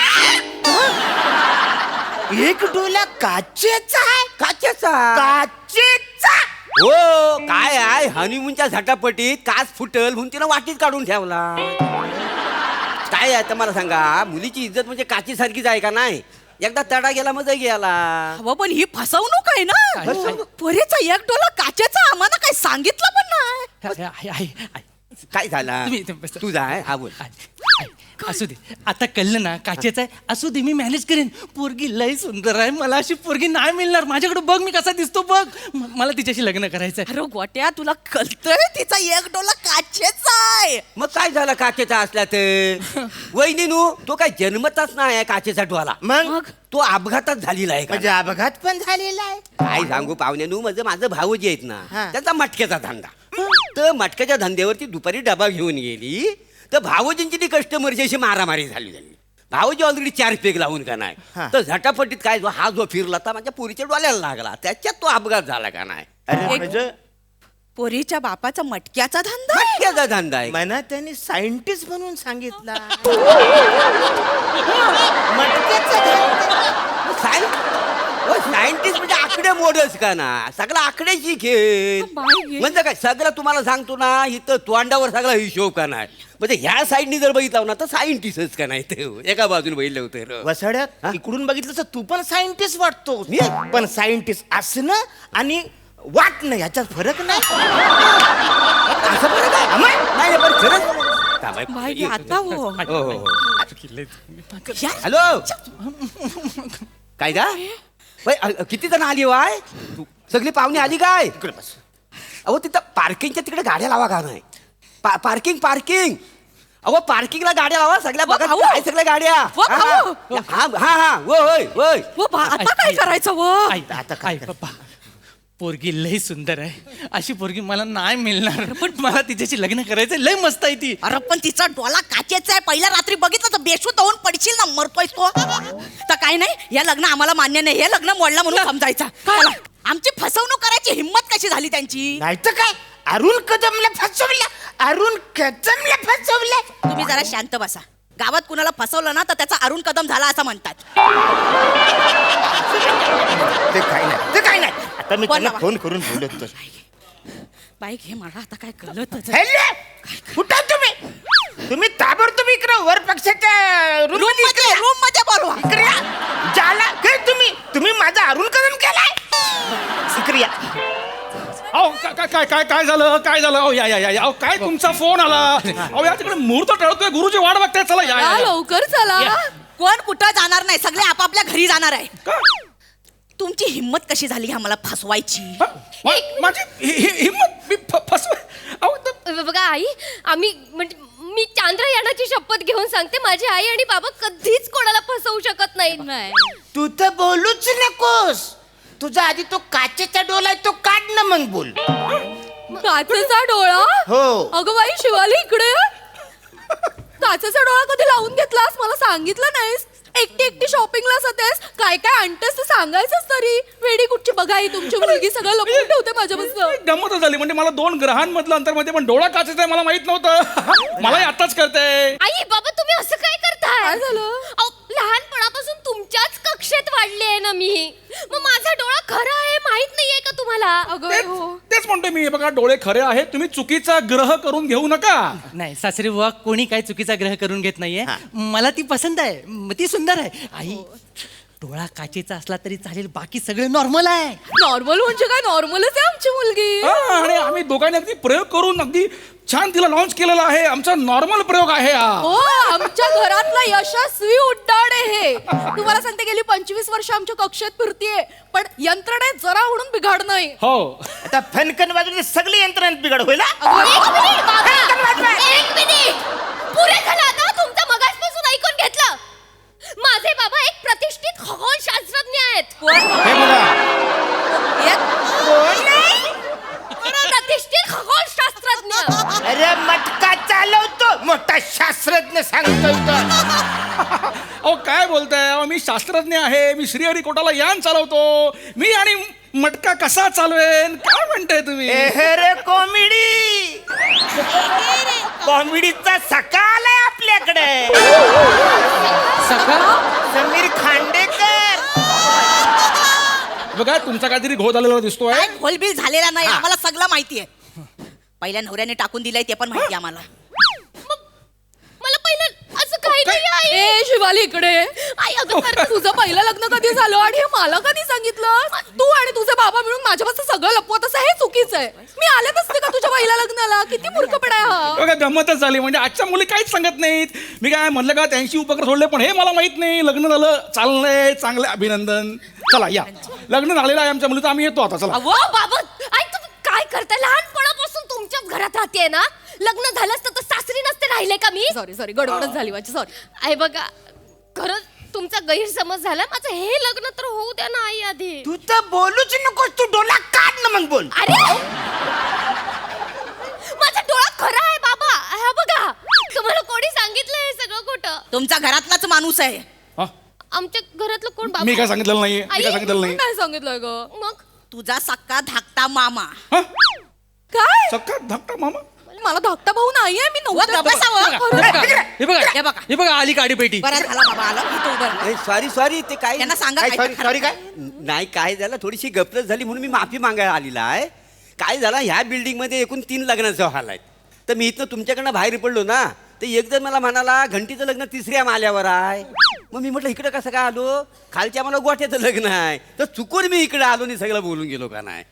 एक डोला काचेचा आहे? काचेचा काचेचा? हो काय आहे हनीमूनच्या झटापटीत काच फुटल म्हणून तिनं वाटीत काढून ठेवला. काय आहे तर मला सांगा मुलीची इज्जत म्हणजे काचेसारखीच आहे का नाही. एकदा तडा गेला मजा गेला. अहो पण ही फसवणूक आहे ना. पोरीचा एक डोला काचेचा आम्हाला काय सांगितलं पण नाही. काय झाला तुझा आहे हा बोल. असू दे आता कळलं ना काचेचा आहे. असू दे मी मॅनेज करेन. पोरगी लय सुंदर आहे, मला अशी पोरगी नाही मिळणार. माझ्याकडे बघ मी कसा दिसतो बघ. मला तिच्याशी लग्न करायचंय. अरे गोट्या तुला कळतंय तिचा एक डोला काचेचा आहे. मग काय झालं काचेचा असला तर. वहिनीनू तो काय जन्मताच नाही काचेचा डोला. मग तो अपघातात झालेला आहे का. म्हणजे अपघात पण झालेला आहे? काय सांगू पाहुण्यानू माझं भाऊ जे आहेत हा. ना त्याचा मटक्याचा धंदा. तर मटक्याच्या धंद्यावरती दुपारी डबा घेऊन गेली तर भाऊजींची ती कस्टमरची अशी मारामारी झाली. भाऊजी ऑलरेडी 4 पेग लावून का नाही. तर झटापटीत काय हा जो फिरला तर माझ्या पोरीच्या डोल्याला लागला. त्याच्यात तो अपघात झाला का नाही. अरे म्हणजे पोरीच्या बापाचा मटक्याचा धंदा. मटक्याचा धंदा आहे. म्हणा त्यांनी सायंटिस्ट म्हणून सांगितला. मटक्याचा धंदा. सायंटिस्ट म्हणजे आकडे मोडच का ना. सगळं आकड्याची खेळ म्हणजे काय सगळं तुम्हाला सांगतो ना इथं तोंडावर सगळा हिशोब का नाही. म्हणजे ह्या साईडनी जर बघितलं ना तर सायंटिस्टच का नाही ते एका बाजूने बघितलं होतं. वसाड्यात इकडून बघितलं तर तू पण सायंटिस्ट वाटतो. पण सायंटिस्ट असणं आणि वाटणं याच्यात फरक नाही. असं बरं काय नाही पण खरंच बाई, आता हो. हॅलो काय का किती जण आली वाय. सगळी पाहुणी आली काय. अहो तिथं पार्किंगच्या तिकडे गाड्या लावा का नाही. पार्किंग अहो पार्किंगला गाड्या लावा सगळ्या बघा आहे सगळ्या गाड्या. हा होय आता काय करायचं वो. आता काय पप्पा पोरगी लय सुंदर आहे, अशी पोरगी मला नाही मिळणार. पण मला तिच्याशी लग्न करायचं. लय मस्त आहे ती. अरे पण तिचा डोला काचेचा आहे. पहिल्या रात्री बघितलं तर बेशुद्ध होऊन पडशील ना. मरतोय तो. तर काय नाही या लग्न आम्हाला मान्य नाही. हे लग्न मोडला म्हणून समजायचा. आमची फसवणूक करायची हिंमत कशी झाली त्यांची. नाही तर काय अरुण कदमला फसवलं. तुम्ही जरा शांत बसा. गावात कुणाला फसवलं ना तर त्याचा अरुण कदम झाला असं म्हणतात. ते काय नाही आता मी त्यांना फोन करून बोलतो. बाईक हे मला आता काय कळत. कुठं तुम्ही ताबडतोब इकडे वर पक्षाच्या रूम मध्ये बोलवा. इकडे या. जाला काय तुम्ही माझा अरुण कदम केलाय. इकडे या. अहो काय झालं अहो या अहो काय तुमचा फोन आला. अहो या तिकडे मुहूर्त टळतोय गुरुजी वाट बघताय. चला या लवकर चला. कोण कुठं जाणार नाही. सगळे आपापल्या घरी जाणार आहे. तुमची हिंमत कशी झाली आम्हाला फसवायची. माझी हिंमत मी फसवे. बघा आई आम्ही म्हणजे मी चांद्रयानाची शपथ घेऊन सांगते माझी आई आणि बाबा कधीच कोणाला फसवू शकत नाही. तू तर बोलूच नकोस. तुझा आधी तो काचेचा डोला आहे तो काढ ना मग बोल. काचेचा डोळा. हो. अगं बाई शिवाली इकडे. काचेचा डोळा कधी लावून घेतलास मला सांगितलं नाहीस. एकटी शॉपिंगला जातेस. काय आणतेस ते सांगायचंच तरी. वेडी कुठची बघाई तुमची मुलगी सगळं लपून ठेवते माझ्यापासून. गंमत झाली म्हणजे मला 2 ग्रहांमधलं अंतर माहिती पण डोळा काचेचा आहे मला माहित नव्हतं. मला आताच कळतंय. आई बाबा तुम्ही असं काय करताय. काय झालं. लहानपणापासून तुमच्याच कक्षेत वाढले आहे ना मी. मग माझा डोळा खरा आहे माहित मला अगं तेच म्हणतोय मी. बघा डोळे खरे आहेत, तुम्ही चुकीचा ग्रह करून घेऊ नका. नाही सासरी बुवा कोणी काही चुकीचा ग्रह करून घेत नाहीये. मला ती पसंत आहे, ती सुंदर आहे. आई डोळा काचेचा असला तरी चालेल, बाकी सगळे नॉर्मल आहे. नॉर्मल म्हणजे काय, नॉर्मलच आहे आमची मुलगी. हा, आणि आम्ही दोघांनी अगदी प्रयोग करून अगदी छान तिला लॉन्च केलेला आहे. आमचा नॉर्मल प्रयोग आहे हा. हो, आमच्या घरातला यशस्वी उड्डाण आहे हे. तुम्हाला सांगते गेली 25 वर्ष आमच्या कक्षेत फिरतीये, पण यंत्रणेत जरा म्हणून बिघाड नाही. हो, आता फनकन वाजवली सगळी यंत्रणेत बिघड होईल हा? एक मिनिट पुरे झालं आता. तुमचं मगासपासून ऐकून घेतलं. माझे बाबा एक प्रतिष्ठित खगोलशास्त्रज्ञ आहेत. हे बघा, प्रतिष्ठित खगोलशास्त्रज्ञ. अरे मटका चालवतो मोठा शास्त्रज्ञ सांगतोय तो. अहो काय बोलताय? अहो, मी शास्त्रज्ञ आहे, मी श्रीहरिकोटाला यान चालवतो. मी आणि मटका कसा चालवेन? काय म्हणताय तुम्ही? रे कॉमेडी, कॉमेडीचा सकाळ आहे आपल्याकडे. समीर खांडेकर. बघा तुमचा काहीतरी घोळ झालेला दिसतोय. काय खोलबिल झालेला नाही, आम्हाला सगळं माहितीये. पहिल्या नवऱ्याने टाकून दिलंय ते पण माहिती आम्हाला. मला पहिलं असं काही नाही आहे. ए शिवाली इकडे. आई अगं तर तुझं पहिलं लग्न कधी झालं आणि हे मला कधी सांगितलं? तू आणि तुझे बाबा मिळून माझ्यापासून सगळं लपवत असं, हे चुकीचं आहे. मी आले नसते का तुझ्या पहिल्या लग्नाला? किती मूर्खपणा आहे हा. बघा गंमतच झाली. म्हणजे आजच्या मुली काहीच सांगत नाहीत. मी काय म्हणलं का 80 उपक्रम सोडले, पण हे मला माहित नाही. लग्न झालं, चाललंय, चांगलं, अभिनंदन. चला या, लग्न झालेलं आहे आमच्या मुलीचं, आम्ही येतो आता. चला. बाबा आई तुम्ही काय करताय? लहानपणापासून तुमच्याच घरात राहते ना. लग्न झालं असतं तर सासरी नसते राहिले का मी? सॉरी गडबडच झाली माझी, सॉरी. आई बघा खरंच तुमचा गैरसमज झाला. माझं हे लग्न तर होऊ द्या ना आई आधी. तू तर बोलूच नकोस, तू डोला काढ ना मग बोल. अरे माझा डोळा खरा आहे बाबा. हा बघा, तुम्हाला कोणी सांगितलं हे सगळं खोटं? तुमचा घरातलाच माणूस आहे. हा? आमच्या घरातलं कोण बाबा? मी काय सांगितलेलं नाहीये. मी आई, काय सांगितलेलं नाही. काय सांगितलंय ग? मग तुझा सक्का धाकटा मामा. हा? काय? सक्का धाकटा मामा? मला धाकटा भाऊ नाहीये. मी नव्हतं. बसावं. हे बघा हे बघा आली गाडी पेटी. बरं झाला बाबा आला. इथं उभं राहा. सॉरी ते काय त्यांना सांगा काय काय सॉरी काय नाही, काय झालं थोडीशी गपलत झाली म्हणून मी माफी मागायला आलेला आहे. काय झालं, ह्या बिल्डिंगमध्ये एकूण 3 लग्नाचा हॉल आहेत. तर मी इथनं तुमच्याकडनं बाहेर पडलो ना, तर एक जण मला म्हणाला घंटीचं लग्न 3ऱ्या माल्यावर आहे. मग मी म्हटलं इकडं कसं काय आलो? खालच्या मला गोठ्याचं लग्न आहे. तर चुकून मी इकडे आलो आणि सगळं बोलून गेलो का नाही.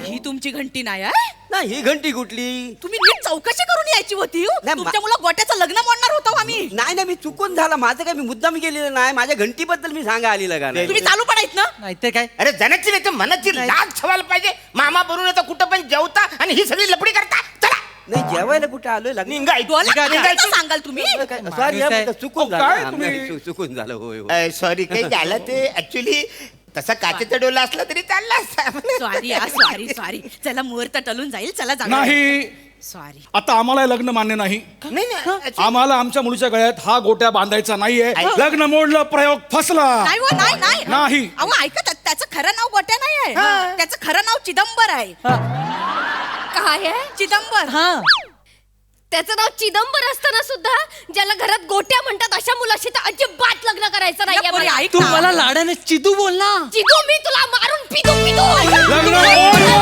ही तुमची घंटी नाही आहे? नाही, ही घंटी कुठली? तुम्ही नीट चौकशी करून यायची होती. नाही, तुमच्या मुलं गोट्याचं लग्न मोडणार होतो आम्ही. नाही मी चुकून झाला. माझं काय, मी मुद्दाम गेलेलं नाही. माझ्या घंटीबद्दल मी सांगा आलेलं का नाही. तुम्ही चालू पडायत ना. नाही ते काय, अरे जनाची नाही तर मनाची लाज ठेवायला पाहिजे. मामा बनून येतो कुठं पण जेवता आणि ही सगळी लपडी करता. चला नाही, जेवायला कुठं आलोय लग्न. डोला सांगाल तुम्ही. सॉरी, चुकून काय झालं. तुम्ही? चुकून झालं. होय. सॉरी, काही झालं ते ऍक्च्युली तसा काचेचा डोला असला तरी चालला असता. सॉरी चला मुहूर्त टलून जाईल. चला जाऊ. नाही, सॉरी. आता आम्हाला हे लग्न मान्य नाही. नाही आम्हाला आमच्या मुलीच्या गळ्यात हा गोट्या बांधायचा नाहीये. लग्न मोडलं, प्रयोग फसला. नाही हो, नाही नाही. अहो ऐका, त्याचं खरं नाव गोट्या नाही आहे. त्याचं खरं नाव चिदंबर आहे. काय आहे? चिदंबर. त्याचं नाव चिदंबर असताना सुद्धा ज्याला घरात गोट्या म्हणतात अशा मुलाशी तर अजिबात लग्न करायचं नाहीये मला. ऐक तू ना. मला लाडाने चिदू बोल ना. चिदू, मी तुला मारून पिदू. लग्न मोडलं.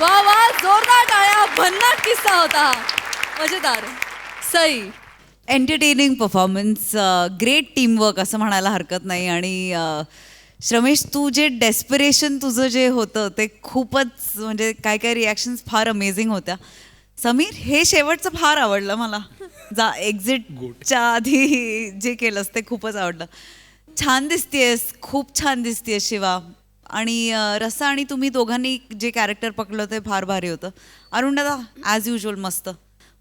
वा वा, जोरदार टाळ्या. भन्नाट किस्सा होता, मजेदार. Sai. Entertaining performance, great teamwork असं म्हणायला हरकत नाही. आणि श्रमेश, तू जे डेस्पिरेशन तुझं जे होतं ते खूपच, म्हणजे काय काय रिॲक्शन्स फार अमेझिंग होत्या. समीर, हे शेवटचं फार आवडलं मला. एक्झिटच्या आधी जे केलंस ते खूपच आवडलं. छान दिसतेस, खूप छान दिसतेस शिवा. आणि रसा आणि तुम्ही दोघांनी जे कॅरेक्टर पकडलं ते फार भारी होतं. अरुण दादा ॲज युजल मस्त.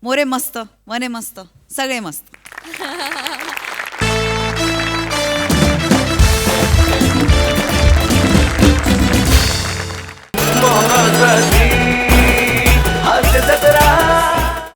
मोरे मस्त, मने मस्त, सगळे मस्त.